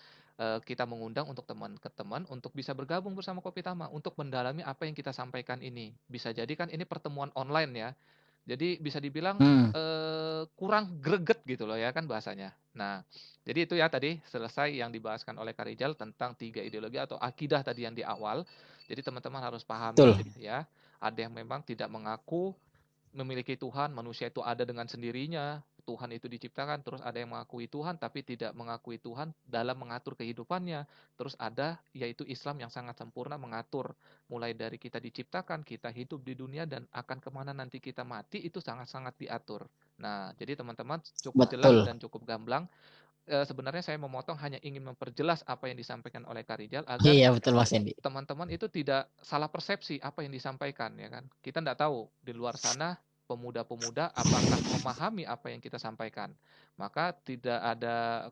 kita mengundang untuk teman ke teman untuk bisa bergabung bersama Kopi Tama untuk mendalami apa yang kita sampaikan ini. Bisa jadi kan ini pertemuan online ya. Jadi bisa dibilang Hmm. kurang greget gitu loh ya kan bahasanya. Nah, jadi itu ya tadi selesai yang dibahaskan oleh Karijal tentang 3 ideologi atau akidah tadi yang di awal. Jadi teman-teman harus Betul. pahami ya, ada yang memang tidak mengaku memiliki Tuhan, manusia itu ada dengan sendirinya, Tuhan itu diciptakan, terus ada yang mengakui Tuhan tapi tidak mengakui Tuhan dalam mengatur kehidupannya. Terus ada yaitu Islam yang sangat sempurna mengatur mulai dari kita diciptakan, kita hidup di dunia dan akan kemana nanti kita mati itu sangat-sangat diatur. Nah, jadi teman-teman cukup jelas Betul. dan cukup gamblang. Sebenarnya saya memotong hanya ingin memperjelas apa yang disampaikan oleh Karijal agar Iya betul Mas Hendy. teman-teman itu tidak salah persepsi apa yang disampaikan ya kan. Kita tidak tahu di luar sana pemuda-pemuda apakah memahami apa yang kita sampaikan. Maka tidak ada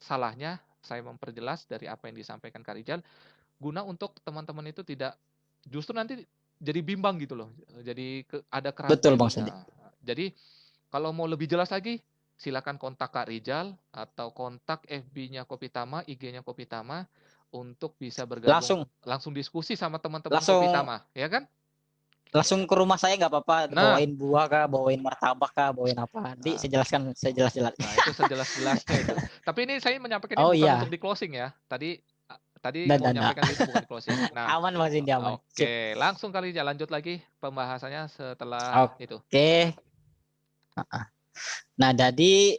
salahnya saya memperjelas dari apa yang disampaikan Kak Rijal guna untuk teman-teman itu tidak justru nanti jadi bimbang gitu loh. Jadi ada Betul keraguan. Bang Sandy. Nah, jadi kalau mau lebih jelas lagi silakan kontak Kak Rijal atau kontak FB-nya Kopi Tama, IG-nya Kopi Tama untuk bisa bergabung Langsung langsung diskusi sama teman-teman Kopi langsung Tama, ya kan? langsung ke rumah saya nggak apa-apa, Nah, bawain buah kah, bawain martabak kah, bawain apa. Nanti ah, saya jelaskan saya jelas-jelas. nah itu sejelas-jelasnya itu. Tapi ini saya menyampaikan ini Oh bukan untuk iya. di closing ya. Tadi Dan mau dan. menyampaikan itu bukan di closing. Nah, Aman Bang Sandy aman. Sip. oke, langsung kali ya lanjut lagi pembahasannya setelah itu. Oke. Nah, jadi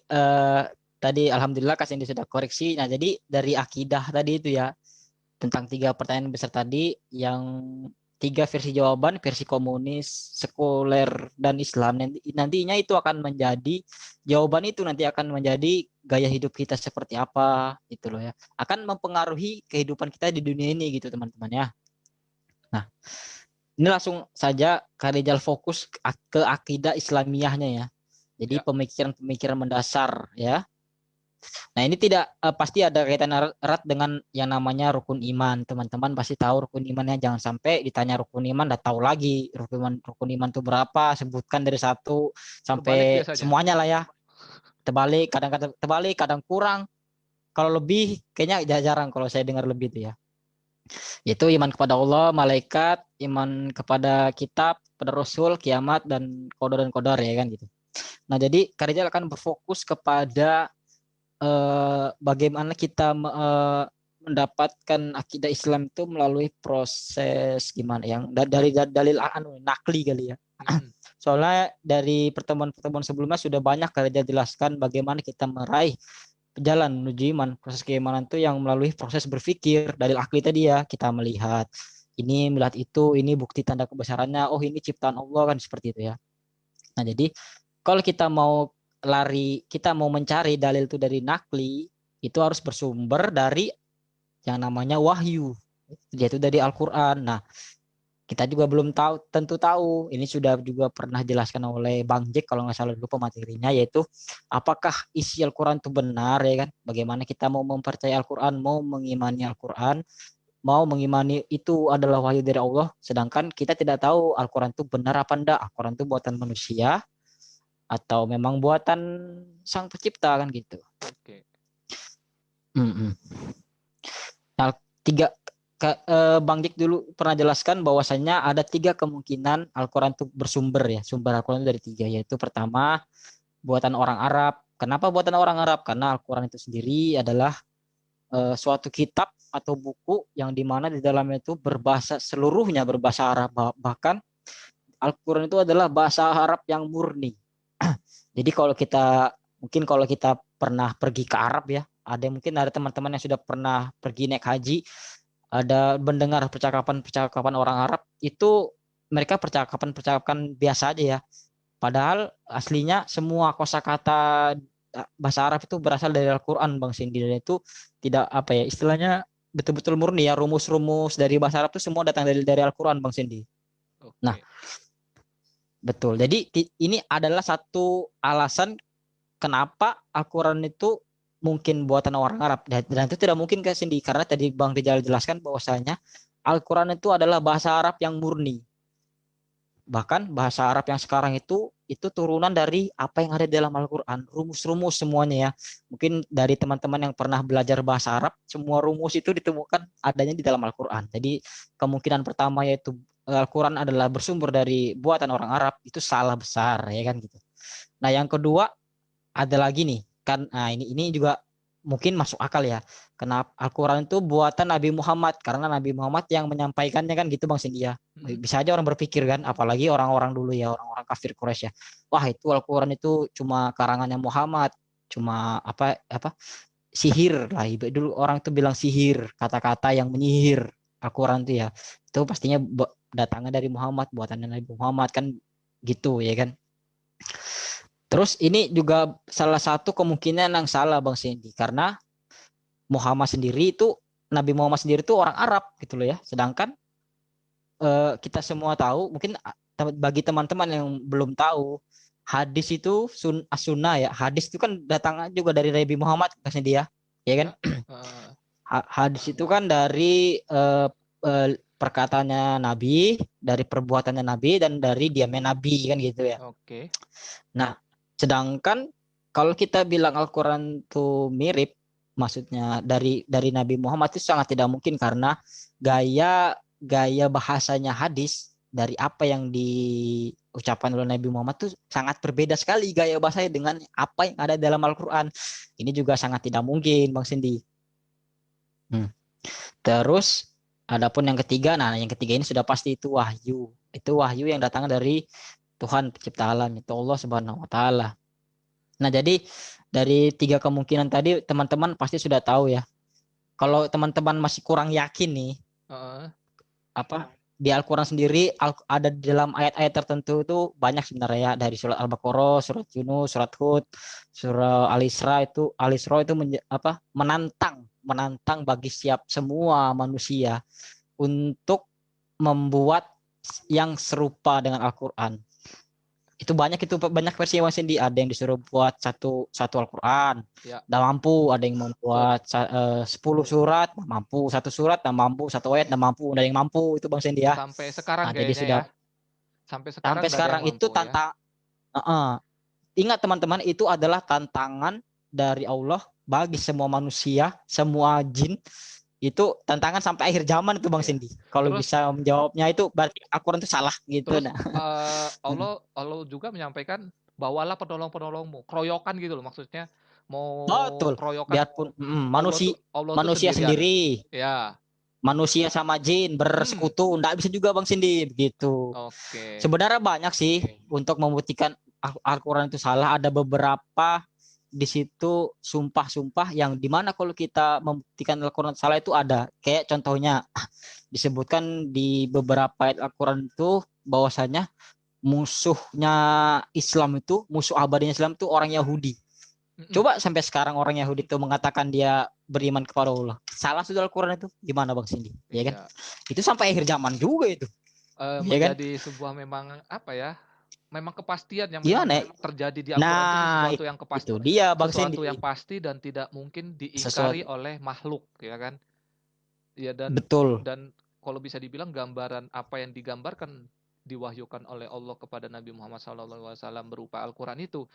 tadi alhamdulillah Kak Sandy sudah koreksi. Nah, jadi dari akidah tadi itu ya, tentang 3 pertanyaan besar tadi, yang 3 versi jawaban, versi komunis, sekuler, dan Islam. Nantinya itu akan menjadi jawaban, itu nanti akan menjadi gaya hidup kita seperti apa gitu loh ya. Akan mempengaruhi kehidupan kita di dunia ini gitu teman-teman ya. Nah, ini langsung saja Kak Rizal fokus ke akidah Islamiyahnya ya. Jadi Ya, pemikiran-pemikiran mendasar ya. Nah, ini tidak pasti ada kaitan erat dengan yang namanya rukun iman. Teman-teman pasti tahu rukun imannya. Jangan sampai ditanya rukun iman, udah tahu lagi rukun iman itu berapa. Sebutkan dari 1 terbalik sampai biasanya. semuanya lah ya. terbalik, kadang-kadang terbalik, kadang kurang. Kalau lebih kayaknya jarang kalau saya dengar lebih itu ya. Yaitu iman kepada Allah, malaikat, iman kepada kitab, pada rasul, kiamat dan qadar ya kan gitu. Nah, jadi Karijal akan berfokus kepada bagaimana kita mendapatkan akidah Islam itu melalui proses gimana yang dari dalil nakli kali ya. Soalnya dari pertemuan-pertemuan sebelumnya sudah banyak Karijal jelaskan bagaimana kita meraih jalan menuju iman. Proses keimanan itu yang melalui proses berpikir. Dalil akli tadi ya, kita melihat ini, melihat itu, ini bukti tanda kebesarannya, oh ini ciptaan Allah kan, seperti itu ya. Nah, jadi kalau kita mau kita mau mencari dalil itu dari nakli, itu harus bersumber dari yang namanya wahyu, yaitu dari Al-Quran. Nah, kita juga belum tentu tahu. Ini sudah juga pernah jelaskan oleh Bang Jack kalau nggak salah dulu pematerinya, yaitu apakah isi Al-Quran itu benar ya kan? Bagaimana kita mau mempercayai Al-Quran, mau mengimani Al-Quran, mau mengimani itu adalah wahyu dari Allah, sedangkan kita tidak tahu Al-Quran itu benar apa enggak. Al-Quran itu buatan manusia atau memang buatan sang pencipta kan gitu. Oke. Nah, Bang Dik dulu pernah jelaskan bahwasanya ada 3 kemungkinan Al-Quran itu bersumber ya. Sumber Al-Quran itu dari 3, yaitu pertama buatan orang Arab. Kenapa buatan orang Arab? Karena Al-Quran itu sendiri adalah suatu kitab atau buku yang dimana di dalamnya itu seluruhnya berbahasa Arab. Bahkan Al-Quran itu adalah bahasa Arab yang murni. Jadi kalau kita pernah pergi ke Arab ya, mungkin ada teman-teman yang sudah pernah pergi naik haji, ada mendengar percakapan orang Arab, itu mereka percakapan biasa aja ya. Padahal aslinya semua kosakata bahasa Arab itu berasal dari Al-Quran, Bang Cindy, dan itu tidak apa ya, istilahnya betul-betul murni ya, rumus-rumus dari bahasa Arab itu semua datang dari Al-Quran, Bang Cindy. Nah, betul. Jadi ini adalah satu alasan kenapa Al-Quran itu mungkin buatan orang Arab, dan itu tidak mungkin ke Cindy, karena tadi Bang Rijal jelaskan bahwasanya Al-Quran itu adalah bahasa Arab yang murni. Bahkan bahasa Arab yang sekarang itu turunan dari apa yang ada di dalam Al-Quran, rumus-rumus semuanya ya. Mungkin dari teman-teman yang pernah belajar bahasa Arab, semua rumus itu ditemukan adanya di dalam Al-Quran. Jadi kemungkinan pertama yaitu Al-Quran adalah bersumber dari buatan orang Arab, itu salah besar ya kan gitu. Nah, yang kedua ada lagi nih kan, nah ini juga mungkin masuk akal ya. Kenapa Al-Quran itu buatan Nabi Muhammad? Karena Nabi Muhammad yang menyampaikannya kan gitu, Bang Sindia. Bisa aja orang berpikir kan, apalagi orang-orang dulu ya, orang-orang kafir Quraisy ya. Wah, itu Al-Quran itu cuma karangannya Muhammad, cuma apa sihir lah. Dulu orang itu bilang sihir, kata-kata yang menyihir Al-Quran itu ya. Itu pastinya datangnya dari Muhammad, buatannya Nabi Muhammad kan gitu ya kan. Terus ini juga salah satu kemungkinan yang salah, Bang Cindy, karena Nabi Muhammad sendiri itu orang Arab gitu loh ya. Sedangkan kita semua tahu, mungkin bagi teman-teman yang belum tahu, hadis itu sunnah ya. Hadis itu kan datang juga dari Nabi Muhammad kan dia, ya kan? Hadis itu kan dari perkataannya Nabi, dari perbuatannya Nabi, dan dari diamnya Nabi kan gitu ya. Oke. Nah, sedangkan kalau kita bilang Al-Quran itu mirip, maksudnya dari Nabi Muhammad, itu sangat tidak mungkin, karena gaya bahasanya hadis dari apa yang diucapkan oleh Nabi Muhammad itu sangat berbeda sekali gaya bahasanya dengan apa yang ada dalam Al-Quran. Ini juga sangat tidak mungkin, Bang Cindy. Terus adapun yang ketiga, yang ketiga ini sudah pasti itu wahyu. Itu wahyu yang datang dari Tuhan pencipta alam, itu Allah Subhanahu wa taala. Nah, jadi dari 3 kemungkinan tadi teman-teman pasti sudah tahu ya. Kalau teman-teman masih kurang yakin nih, di Al-Quran sendiri ada di dalam ayat-ayat tertentu itu banyak sebenarnya ya, dari surat Al-Baqarah, surat Yunus, surat Hud, surat Al-Isra itu menantang bagi semua manusia untuk membuat yang serupa dengan Al-Quran. Itu banyak versi yang masih ada yang disuruh buat satu Al-Quran, nggak mampu. Ada yang membuat 10 surat, nggak mampu. 1 surat nggak mampu, 1 ayat nggak mampu. Ada yang mampu, itu Bang Sendi ya. Sampai sekarang jadi sudah ya. Sampai sekarang itu ingat teman-teman, itu adalah tantangan dari Allah bagi semua manusia, semua jin. Itu tantangan sampai akhir zaman itu Bang Ya. Cindy. Kalau Terus bisa menjawabnya itu berarti Al-Quran itu salah gitu. terus Nah. Allah juga menyampaikan, "Bawalah penolong-penolongmu." Keroyokan gitu loh maksudnya. Mau Betul. keroyokan, Biarpun Allah tuh manusia sendirian. sendiri, Ya. manusia sama jin Hmm. bersekutu, enggak bisa juga Bang Cindy begitu. Oke. Sebenarnya banyak sih untuk membuktikan Al-Quran itu salah. Ada beberapa di situ sumpah-sumpah yang dimana kalau kita membuktikan Al-Quran salah itu ada. Kayak contohnya disebutkan di beberapa ayat Al-Quran itu bahwasanya musuhnya Islam itu, musuh abadinya Islam itu orang Yahudi. Mm-mm. Coba sampai sekarang orang Yahudi itu mengatakan dia beriman kepada Allah. Salah sudah Al-Quran itu. Gimana Bang Cindy? Ya kan? Iya. Itu sampai akhir zaman juga itu. Ya kan? Menjadi sebuah memang apa ya, memang kepastian yang memang Gimana? terjadi di Al-Quran itu Nah, itu dia Bang sesuatu yang Cindy. pasti dan tidak mungkin diingkari Sesuatu oleh makhluk, ya kan? Ya, betul. dan kalau bisa dibilang gambaran apa yang digambarkan diwahyukan oleh Allah kepada Nabi Muhammad SAW berupa Al-Quran itu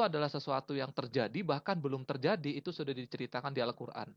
adalah sesuatu yang terjadi, bahkan belum terjadi itu sudah diceritakan di Al-Quran,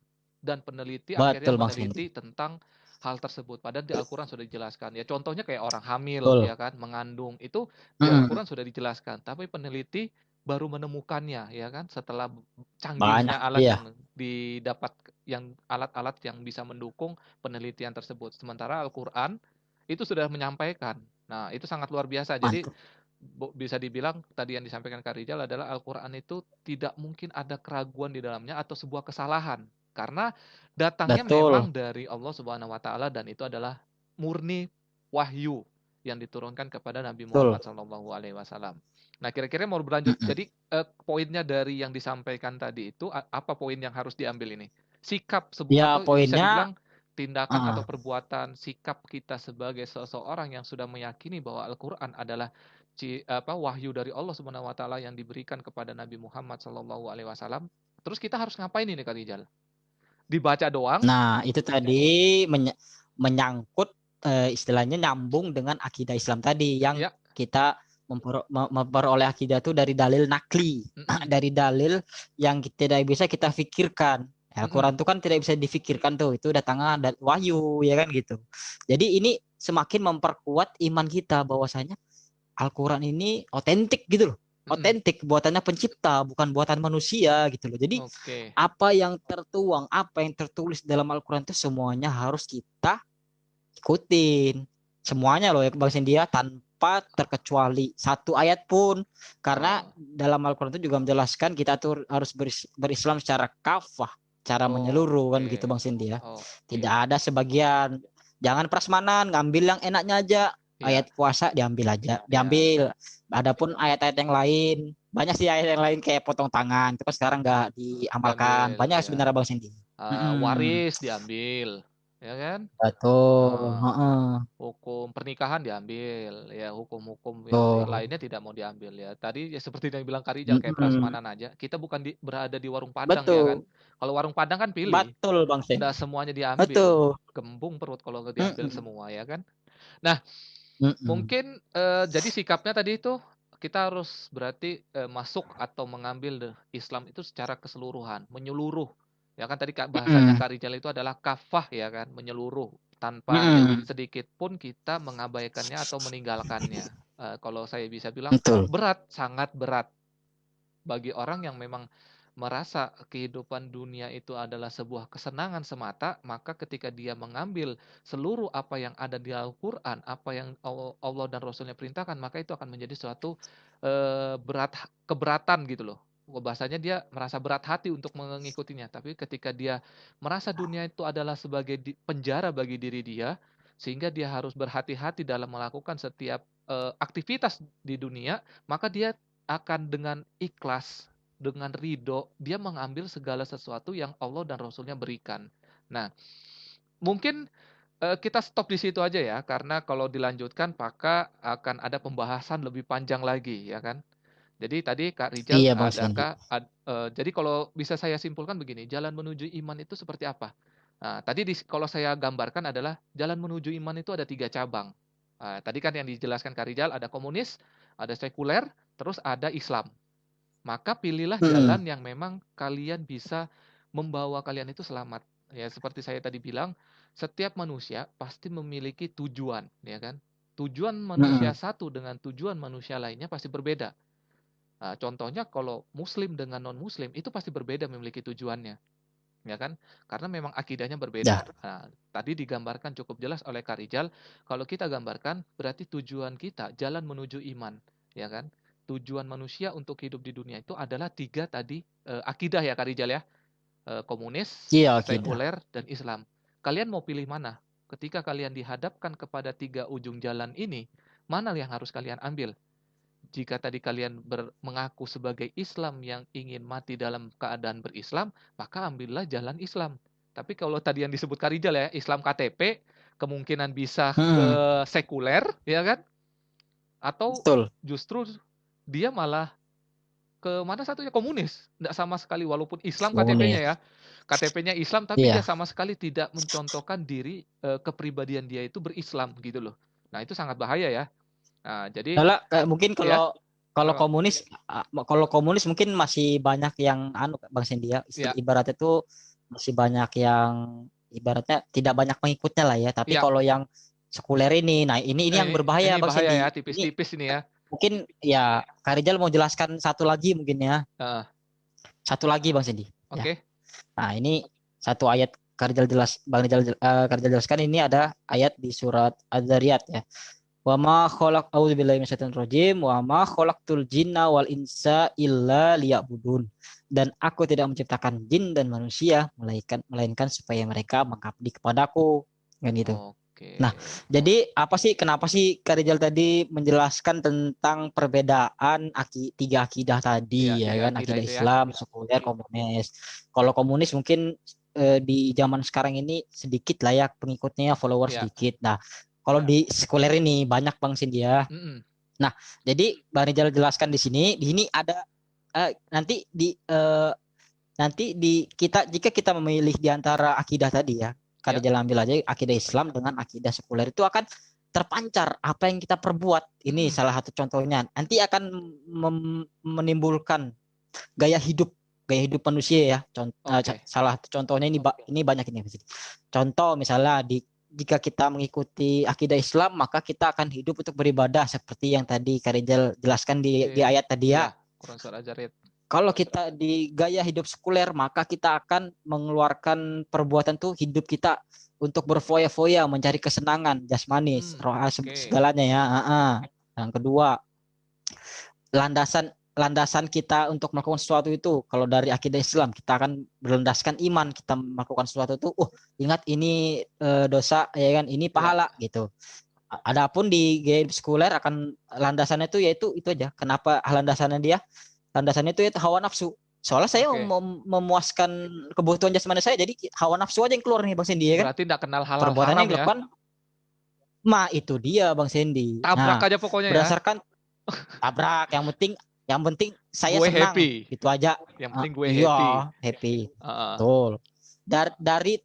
dan peneliti akhirnya Betul Bang meneliti Cindy. tentang hal tersebut, padahal di Al-Quran sudah dijelaskan. Ya contohnya kayak orang hamil, Betul. ya kan, mengandung, itu di Mm-mm. Al-Quran sudah dijelaskan, tapi peneliti baru menemukannya, ya kan, setelah Banyak. canggihnya alat Iya. yang didapat, yang alat-alat yang bisa mendukung penelitian tersebut. Sementara Al-Quran itu sudah menyampaikan. Nah, itu sangat luar biasa. Jadi Mantap. bisa dibilang tadi yang disampaikan Kak Rijal adalah Al-Quran itu tidak mungkin ada keraguan di dalamnya atau sebuah kesalahan. Karena datangnya Betul. memang dari Allah Subhanahu wa taala, dan itu adalah murni wahyu yang diturunkan kepada Nabi Betul. Muhammad SAW. Nah, kira-kira mau berlanjut. Mm-mm. Jadi poinnya dari yang disampaikan tadi itu apa poin yang harus diambil ini? Sikap Ya atau bisa poinnya dibilang tindakan atau uh, perbuatan sikap kita sebagai seseorang yang sudah meyakini bahwa Al-Qur'an adalah wahyu dari Allah Subhanahu wa taala yang diberikan kepada Nabi Muhammad sallallahu alaihi wasallam. Terus kita harus ngapain ini Kak Rijal? Dibaca doang? nah itu tadi menyangkut istilahnya nyambung dengan akidah Islam tadi yang Ya. kita memperoleh akidah itu dari dalil nakli, Mm-mm. dari dalil yang tidak bisa kita pikirkan. Mm-mm. Al-Quran itu kan tidak bisa difikirkan tuh, itu datangnya dari wahyu ya kan gitu. Jadi ini semakin memperkuat iman kita bahwasanya Al-Quran ini otentik gitu loh. Mm-mm. Otentik, buatannya pencipta, bukan buatan manusia gitu loh. Jadi Oke. apa yang tertuang, apa yang tertulis dalam Al-Quran itu semuanya harus kita ikutin. Semuanya loh ya Bang Sendia, tanpa terkecuali satu ayat pun. Karena Oh. dalam Al-Quran itu juga menjelaskan kita tuh harus berislam secara kafah, cara menyeluruh kan begitu Oke. Bang Sendia. Tidak Oke. ada sebagian. Jangan prasmanan, ngambil yang enaknya aja. Ya. Ayat puasa diambil aja, Ya. diambil. Adapun ayat-ayat yang lain, banyak sih ayat yang lain kayak potong tangan, itu kan sekarang nggak diamalkan. Diambil Banyak ya. sebenarnya Bang Cindy. Waris diambil, ya kan? Betul. Eh, Heeh. Hukum pernikahan diambil, ya hukum-hukum yang Betul. lainnya tidak mau diambil ya. Tadi ya seperti yang bilang Kak Rijal, kayak Mm-mm. prasmanan aja. Kita bukan berada di warung Padang, ya kan. Betul. Kalau warung Padang kan pilih, Betul Bang nggak Sandy. semuanya diambil. Betul. Gembung perut kalau nggak diambil Mm-mm. semua, ya kan. Nah, Mm-mm. mungkin jadi sikapnya tadi itu kita harus berarti masuk atau mengambil Islam itu secara keseluruhan, menyeluruh. Ya kan tadi bahasanya Mm-mm. Kak Rijal itu adalah kafah, ya kan, menyeluruh tanpa Mm-mm. sedikit pun kita mengabaikannya atau meninggalkannya. Kalau saya bisa bilang Betul. berat, sangat berat bagi orang yang memang merasa kehidupan dunia itu adalah sebuah kesenangan semata, maka ketika dia mengambil seluruh apa yang ada di Al-Quran, apa yang Allah dan Rasulnya perintahkan, maka itu akan menjadi suatu keberatan gitu loh. Bahasanya dia merasa berat hati untuk mengikutinya. Tapi ketika dia merasa dunia itu adalah sebagai penjara bagi diri dia, sehingga dia harus berhati-hati dalam melakukan setiap aktivitas di dunia, maka dia akan dengan ikhlas, dengan ridho, dia mengambil segala sesuatu yang Allah dan Rasulnya berikan. Nah, mungkin kita stop di situ aja ya, karena kalau dilanjutkan maka akan ada pembahasan lebih panjang lagi, ya kan? Jadi tadi Kak Rijal, Iya Bang Sandy. jadi kalau bisa saya simpulkan begini, jalan menuju iman itu seperti apa? Nah, tadi kalau saya gambarkan adalah jalan menuju iman itu ada 3 cabang. Tadi kan yang dijelaskan Kak Rijal ada komunis, ada sekuler, terus ada Islam. Maka pilihlah Mm-mm. jalan yang memang kalian bisa membawa kalian itu selamat. Ya, seperti saya tadi bilang, setiap manusia pasti memiliki tujuan, ya kan? Tujuan manusia Mm-mm. satu dengan tujuan manusia lainnya pasti berbeda. Contohnya kalau muslim dengan non-muslim itu pasti berbeda memiliki tujuannya, ya kan? Karena memang akidahnya berbeda. Ya. Nah, tadi digambarkan cukup jelas oleh Kak Rijal. Kalau kita gambarkan, berarti tujuan kita jalan menuju iman, ya kan? Tujuan manusia untuk hidup di dunia itu adalah tiga tadi akidah ya Kak Rijal ya, komunis, Iya, akidah. sekuler, dan Islam. Kalian mau pilih mana? Ketika kalian dihadapkan kepada tiga ujung jalan ini, mana yang harus kalian ambil? Jika tadi kalian mengaku sebagai Islam yang ingin mati dalam keadaan berislam, maka ambillah jalan Islam. Tapi kalau tadi yang disebut Karijal ya, Islam KTP, kemungkinan bisa ke Mm-mm. sekuler, ya kan? Atau Betul. justru dia malah ke mana satunya komunis, nggak sama sekali walaupun Islam KTP-nya Komunis. ya, KTP-nya Islam tapi dia Iya. sama sekali tidak mencontohkan diri kepribadian dia itu berislam gitu loh. Nah itu sangat bahaya ya. Nah jadi Kalau mungkin ya kalau kalau apa? komunis mungkin masih banyak yang Bang Sendi ya, Ya ibaratnya tuh masih banyak yang ibaratnya tidak banyak pengikutnya lah ya. Tapi ya kalau yang sekuler ini, nah ini yang ini berbahaya Bang bahaya ya, Sendi. Ini tipis-tipis ini ya. mungkin ya Karijal mau jelaskan satu lagi mungkin ya. Heeh, Satu lagi Bang Sendi. Ya. oke. Nah, ini satu ayat Karijal jelaskan ini ada ayat di surat Az-Zariyat ya. Wa ma khalaq a'udzubillahi minasyaitonir rajim wa ma khalaqtul jinna wal insa illa liya'budun. Dan aku tidak menciptakan jin dan manusia melainkan supaya mereka mengabdi kepadaku. Kan gitu. Oke. Nah, jadi apa sih kenapa sih Karijal tadi menjelaskan tentang perbedaan tiga akidah Iya, tadi ya tiga kan, akidah akidah itu ya. Islam, sekuler, komunis. Kalau komunis mungkin di zaman sekarang ini sedikit lah ya pengikutnya, followers Iya. sedikit. Nah, kalau di sekuler ini banyak Bang Sindia. Mm-mm. Nah, jadi Bang Rijal jelaskan di sini ada nanti di kita jika kita memilih di antara akidah tadi ya, Ya. Rijal ambil aja akidah Islam dengan akidah sekuler itu akan terpancar apa yang kita perbuat. Ini Mm-mm. salah satu contohnya. Nanti akan menimbulkan gaya hidup manusia ya. Oke. Salah satu contohnya ini banyak ini. Contoh misalnya jika kita mengikuti akidah Islam maka kita akan hidup untuk beribadah seperti yang tadi Karijal jelaskan di Oke. ayat tadi ya. Iya, Quran Surah Al-Jarid. Kalau kita di gaya hidup sekuler maka kita akan mengeluarkan perbuatan tuh hidup kita untuk berfoya-foya mencari kesenangan jasmani roh Oke. segalanya ya. Yang kedua, landasan kita untuk melakukan sesuatu itu kalau dari akidah Islam kita akan berlandaskan iman, kita melakukan sesuatu itu ingat ini dosa ya kan, ini Ya. pahala gitu. Adapun di gaya sekuler akan landasannya itu yaitu itu aja. Kenapa landasannya itu yaitu hawa nafsu. Soalnya saya Oke. memuaskan kebutuhan jasmani saya, jadi hawa nafsu aja yang keluar nih Bang Sendi ya kan. Berarti tidak kenal halal Perbuatannya haram yang ya. dilakukan, itu dia Bang Sendi. Tabrak Nah, aja pokoknya ya. berdasarkan tabrak, yang penting saya Gue senang, happy. itu aja. Yang penting gue happy. Iya, happy. Uh, Betul.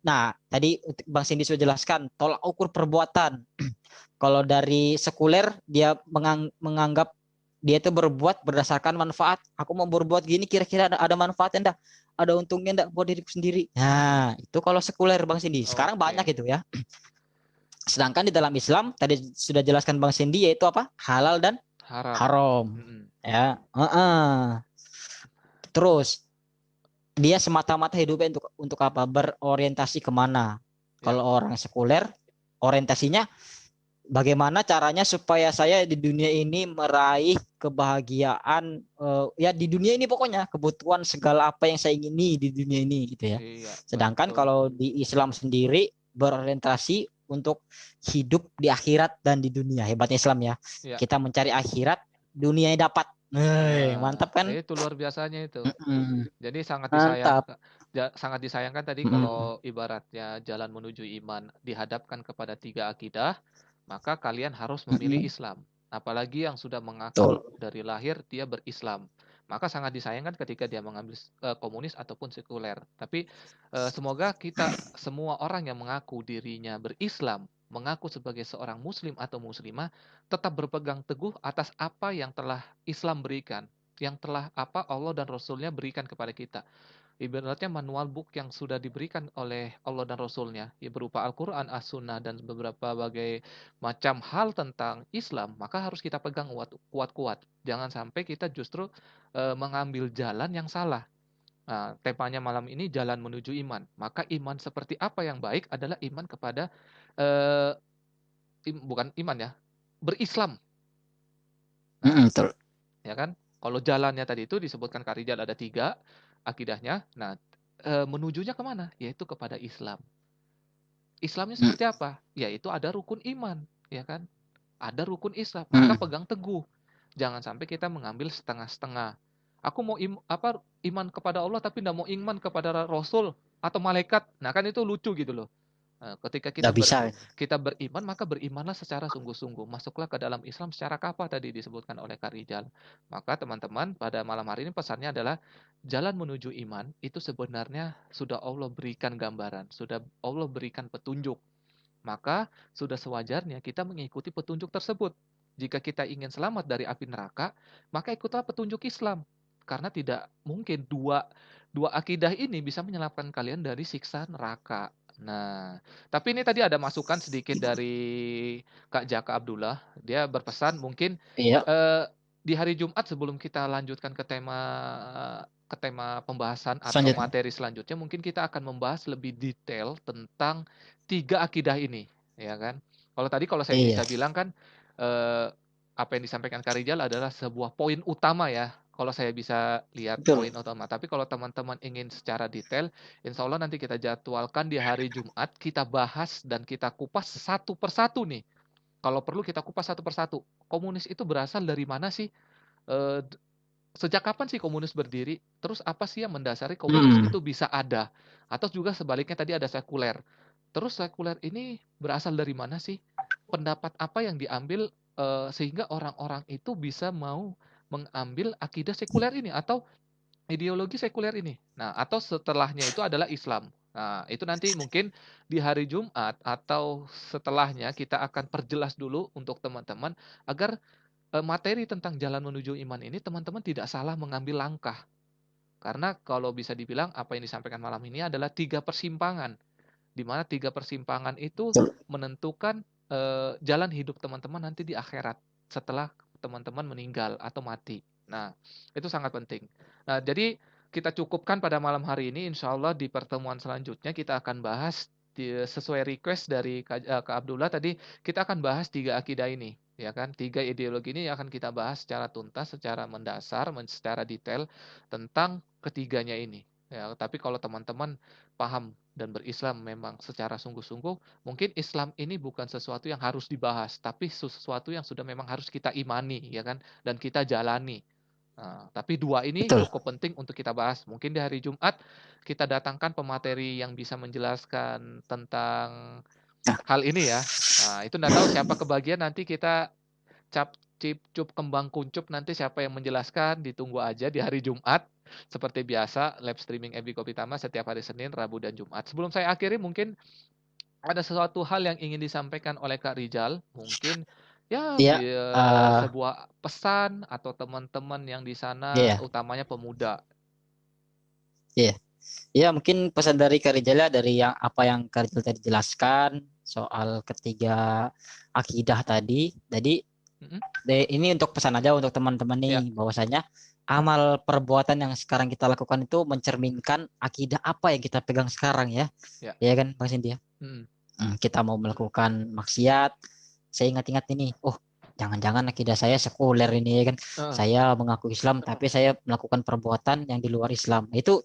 Nah tadi Bang Cindy sudah jelaskan tolak ukur perbuatan. Kalau dari sekuler dia menganggap dia itu berbuat berdasarkan manfaat. Aku mau berbuat gini kira-kira ada manfaatnya enggak? Ada untungnya enggak buat diriku sendiri? Nah, itu kalau sekuler Bang Cindy. Sekarang banyak Oke. itu ya. Sedangkan di dalam Islam tadi sudah jelaskan Bang Cindy yaitu apa? Halal dan Haram. haram. Mm-mm. Ya. Terus dia semata-mata hidupnya untuk apa? Berorientasi kemana? Ya. Kalau orang sekuler, orientasinya bagaimana caranya supaya saya di dunia ini meraih kebahagiaan, ya di dunia ini pokoknya kebutuhan segala apa yang saya ingini di dunia ini gitu ya. Iya, Sedangkan betul. kalau di Islam sendiri berorientasi untuk hidup di akhirat dan di dunia. Hebatnya Islam ya. Ya. Kita mencari akhirat, dunia dapat. Mantap kan? Itu luar biasanya itu. Jadi Mantap. sangat disayangkan tadi kalau ibaratnya jalan menuju iman dihadapkan kepada tiga akidah, maka kalian harus memilih Islam. Apalagi yang sudah mengaku Betul. dari lahir dia berislam. Maka sangat disayangkan ketika dia mengambil komunis ataupun sekuler. Tapi semoga kita semua orang yang mengaku dirinya berislam, mengaku sebagai seorang muslim atau muslimah, tetap berpegang teguh atas apa yang telah Islam berikan. yang telah Allah dan Rasulnya berikan kepada kita. Ibaratnya manual book yang sudah diberikan oleh Allah dan Rasulnya, ya berupa Al-Quran, As-Sunnah, dan beberapa bagai macam hal tentang Islam, maka harus kita pegang kuat-kuat. Jangan sampai kita justru mengambil jalan yang salah. Nah, temanya malam ini jalan menuju iman. Maka iman seperti apa yang baik adalah iman kepada, eh, bukan iman ya, berislam. Nah, Betul. ya kan? Kalau jalannya tadi itu disebutkan Karijal ada 3 akidahnya. Nah, menujunya kemana? Yaitu kepada Islam. Islamnya Mm, seperti apa? Yaitu ada rukun iman, ya kan? Ada rukun Islam, maka mm, pegang teguh. Jangan sampai kita mengambil setengah-setengah. Aku mau iman kepada Allah tapi tidak mau iman kepada Rasul atau malaikat. Nah, kan itu lucu gitu loh. Ketika nggak bisa. kita beriman, maka berimanlah secara sungguh-sungguh. Masuklah ke dalam Islam secara kafah tadi disebutkan oleh Kak Rijal. Maka teman-teman, pada malam hari ini pesannya adalah jalan menuju iman itu sebenarnya sudah Allah berikan gambaran, sudah Allah berikan petunjuk. Maka sudah sewajarnya kita mengikuti petunjuk tersebut. Jika kita ingin selamat dari api neraka, maka ikutlah petunjuk Islam. Karena tidak mungkin dua akidah ini bisa menyelamatkan kalian dari siksa neraka. Nah, tapi ini tadi ada masukan sedikit dari Kak Jaka Abdullah. Dia berpesan mungkin Iya, di hari Jumat sebelum kita lanjutkan ke tema pembahasan atau selanjutnya. materi selanjutnya, mungkin kita akan membahas lebih detail tentang 3 akidah ini, ya kan? Kalau saya Iya, bisa bilang kan, eh, apa yang disampaikan Kak Rijal adalah sebuah poin utama ya. Kalau saya bisa lihat betul. poin utama. Tapi kalau teman-teman ingin secara detail, insya Allah nanti kita jadwalkan di hari Jumat, kita bahas dan kita kupas satu persatu nih. Kalau perlu kita kupas satu persatu. Komunis itu berasal dari mana sih? Eh, Sejak kapan sih komunis berdiri? Terus apa sih yang mendasari komunis Mm, itu bisa ada? Atau juga sebaliknya tadi ada sekuler. Terus sekuler ini berasal dari mana sih? Pendapat apa yang diambil sehingga orang-orang itu bisa mau mengambil akidah sekuler ini atau ideologi sekuler ini. Nah, atau setelahnya itu adalah Islam. Nah, itu nanti mungkin di hari Jumat atau setelahnya kita akan perjelas dulu untuk teman-teman agar materi tentang jalan menuju iman ini teman-teman tidak salah mengambil langkah. Karena kalau bisa dibilang apa yang disampaikan malam ini adalah 3 persimpangan, di mana 3 persimpangan itu betul. menentukan jalan hidup teman-teman nanti di akhirat setelah teman-teman meninggal atau mati. Nah, itu sangat penting. Nah, jadi kita cukupkan pada malam hari ini. Insya Allah di pertemuan selanjutnya kita akan bahas sesuai request dari Kak Abdullah tadi, kita akan bahas 3 akidah ini. Ya kan, 3 ideologi ini akan kita bahas secara tuntas, secara mendasar, secara detail tentang ketiganya ini. Ya, tapi kalau teman-teman paham dan berislam memang secara sungguh-sungguh, mungkin Islam ini bukan sesuatu yang harus dibahas, tapi sesuatu yang sudah memang harus kita imani, ya kan, dan kita jalani. Nah, tapi 2 ini Betul. cukup penting untuk kita bahas. Mungkin di hari Jumat kita datangkan pemateri yang bisa menjelaskan tentang Nah, hal ini ya. Nah, itu enggak tahu siapa kebagian nanti kita cap cip cup kembang kuncup nanti siapa yang menjelaskan ditunggu aja di hari Jumat seperti biasa live streaming Ebi Kopi Tama setiap hari Senin, Rabu dan Jumat. Sebelum saya akhiri mungkin ada sesuatu hal yang ingin disampaikan oleh Kak Rijal, mungkin ya iya, sebuah pesan atau teman-teman yang di sana iya, utamanya pemuda. iya. Iya, mungkin pesan dari Karijala dari yang apa yang Karijala tadi jelaskan soal ketiga akidah tadi. Jadi Mm-mm. ini untuk pesan aja untuk teman-teman Ya, nih bahwasanya amal perbuatan yang sekarang kita lakukan itu mencerminkan akidah apa yang kita pegang sekarang ya. ya. Ya kan, Bang Cindy ya. Mm. Kita mau melakukan maksiat, saya ingat-ingat ini, oh jangan-jangan akidah saya sekuler ini ya kan, Eh, saya mengaku Islam tapi saya melakukan perbuatan yang di luar Islam. Itu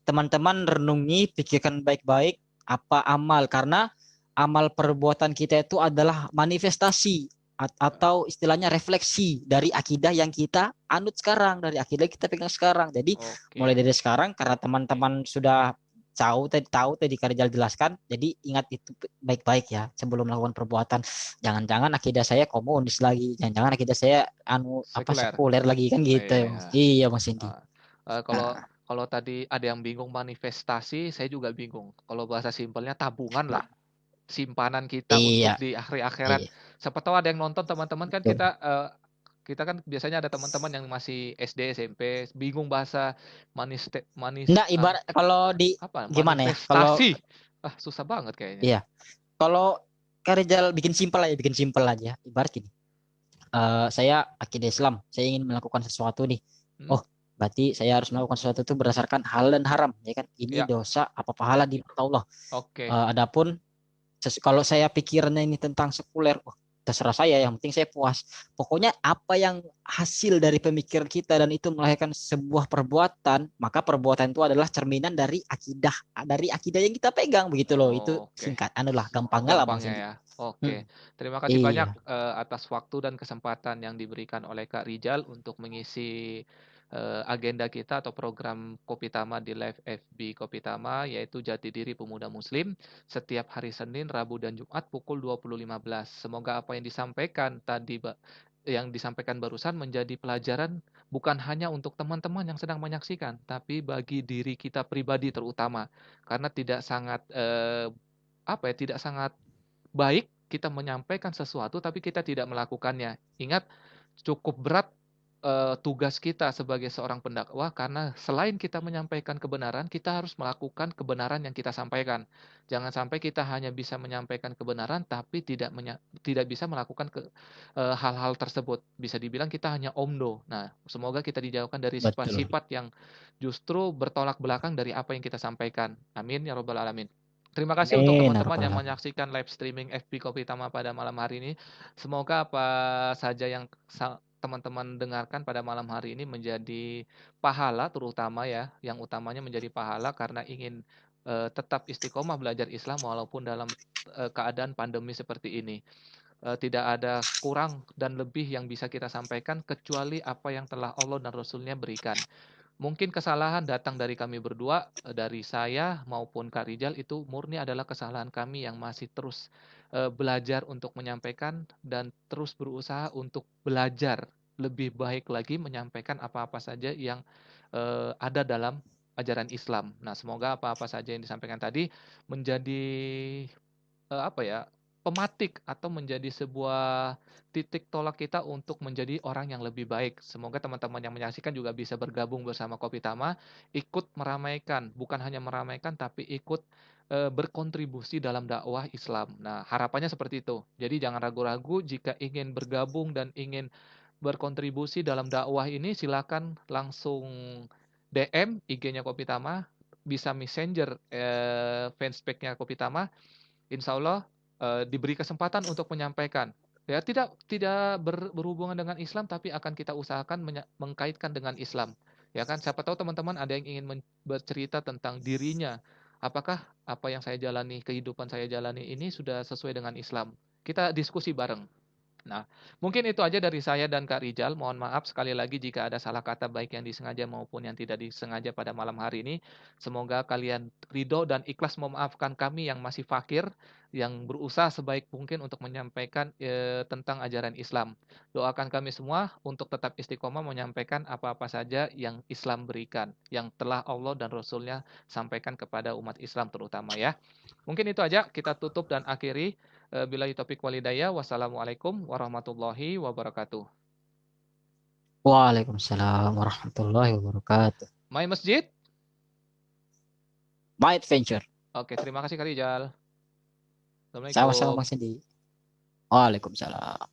teman-teman renungi, pikirkan baik-baik apa amal, karena amal perbuatan kita itu adalah manifestasi atau istilahnya refleksi dari akidah yang kita anut sekarang, dari akidah yang kita pegang sekarang. Jadi mulai oke. dari sekarang, karena teman-teman sudah tahu tadi Karijal jelaskan. Jadi ingat itu baik-baik ya sebelum melakukan perbuatan. Jangan-jangan akidah saya komunis lagi. Jangan-jangan akidah saya Sekuler. sekuler lagi kan gitu. Iya, ya. Iya Mas Indi. Ah, kalau Nah, kalau tadi ada yang bingung manifestasi, saya juga bingung. Kalau bahasa simpelnya tabungan lah, simpanan kita untuk iya, di akhir akhirat. iya, Siapa tahu ada yang nonton teman-teman kan betul. Kita kan biasanya ada teman-teman yang masih SD, SMP, bingung bahasa Enggak, ibarat kalau di gimana ya? Kalau manifestasi. Susah banget kayaknya. iya, kalau Kak Rizal bikin simpel aja. Ibarat gini. Saya akidah Islam, saya ingin melakukan sesuatu nih. Oh, berarti saya harus melakukan sesuatu itu berdasarkan halal dan haram, ya kan? Ini Ya, dosa apa pahala di mata Allah. oke. Adapun kalau saya pikirannya ini tentang sekuler, terserah saya, yang penting saya puas. Pokoknya apa yang hasil dari pemikiran kita dan itu melahirkan sebuah perbuatan, maka perbuatan itu adalah cerminan dari akidah yang kita pegang, begitu loh. Itu Oke. singkat, gampangnya lah Bang Gampangnya Sendi. ya. Oke. Terima kasih banyak Iya, atas waktu dan kesempatan yang diberikan oleh Kak Rijal untuk mengisi agenda kita atau program Kopi Tama di live FB Kopi Tama, yaitu Jati Diri Pemuda Muslim, setiap hari Senin, Rabu, dan Jumat pukul 20.15. Semoga apa yang disampaikan tadi, yang disampaikan barusan menjadi pelajaran bukan hanya untuk teman-teman yang sedang menyaksikan, tapi bagi diri kita pribadi terutama, karena tidak sangat baik kita menyampaikan sesuatu tapi kita tidak melakukannya. Ingat, cukup berat tugas kita sebagai seorang pendakwah, karena selain kita menyampaikan kebenaran, kita harus melakukan kebenaran yang kita sampaikan. Jangan sampai kita hanya bisa menyampaikan kebenaran tapi tidak bisa melakukan hal-hal tersebut. Bisa dibilang kita hanya omdo. Nah, semoga kita dijauhkan dari betul. sifat-sifat yang justru bertolak belakang dari apa yang kita sampaikan. Amin ya robbal alamin. Terima kasih untuk Amin. teman-teman yang menyaksikan live streaming FB Kopi Tama pada malam hari ini. Semoga apa saja yang teman-teman dengarkan pada malam hari ini menjadi pahala, terutama ya, yang utamanya menjadi pahala karena ingin tetap istiqomah belajar Islam walaupun dalam keadaan pandemi seperti ini. Tidak ada kurang dan lebih yang bisa kita sampaikan kecuali apa yang telah Allah dan Rasul-Nya berikan. Mungkin kesalahan datang dari kami berdua, dari saya maupun Kak Rijal, itu murni adalah kesalahan kami yang masih terus belajar untuk menyampaikan dan terus berusaha untuk belajar lebih baik lagi menyampaikan apa-apa saja yang ada dalam ajaran Islam. Nah, semoga apa-apa saja yang disampaikan tadi menjadi pematik atau menjadi sebuah titik tolak kita untuk menjadi orang yang lebih baik. Semoga teman-teman yang menyaksikan juga bisa bergabung bersama Kopi Tama, ikut meramaikan, bukan hanya meramaikan tapi ikut berkontribusi dalam dakwah Islam. Nah, harapannya seperti itu. Jadi jangan ragu-ragu jika ingin bergabung dan ingin berkontribusi dalam dakwah ini, silakan langsung DM IG-nya Kopi Tama, bisa messenger fanspage-nya Kopi Tama. Insya Allah diberi kesempatan untuk menyampaikan. Ya, tidak berhubungan dengan Islam, tapi akan kita usahakan mengkaitkan dengan Islam. Ya kan, siapa tahu teman-teman ada yang ingin bercerita tentang dirinya. Apakah apa yang saya jalani, kehidupan saya jalani ini sudah sesuai dengan Islam? Kita diskusi bareng. Nah, mungkin itu aja dari saya dan Kak Rijal. Mohon maaf sekali lagi jika ada salah kata baik yang disengaja maupun yang tidak disengaja pada malam hari ini. Semoga kalian ridho dan ikhlas memaafkan kami yang masih fakir, yang berusaha sebaik mungkin untuk menyampaikan tentang ajaran Islam. Doakan kami semua untuk tetap istiqomah menyampaikan apa-apa saja yang Islam berikan, yang telah Allah dan Rasul-Nya sampaikan kepada umat Islam terutama ya. Mungkin itu aja, kita tutup dan akhiri. Billahi taufiq walhidayah. Wassalamualaikum warahmatullahi wabarakatuh. Waalaikumsalam warahmatullahi wabarakatuh. My Masjid. My Adventure. Oke, terima kasih Kak Rijal. Sama-sama Assalamualaikum. Bang Sendi. Waalaikumsalam.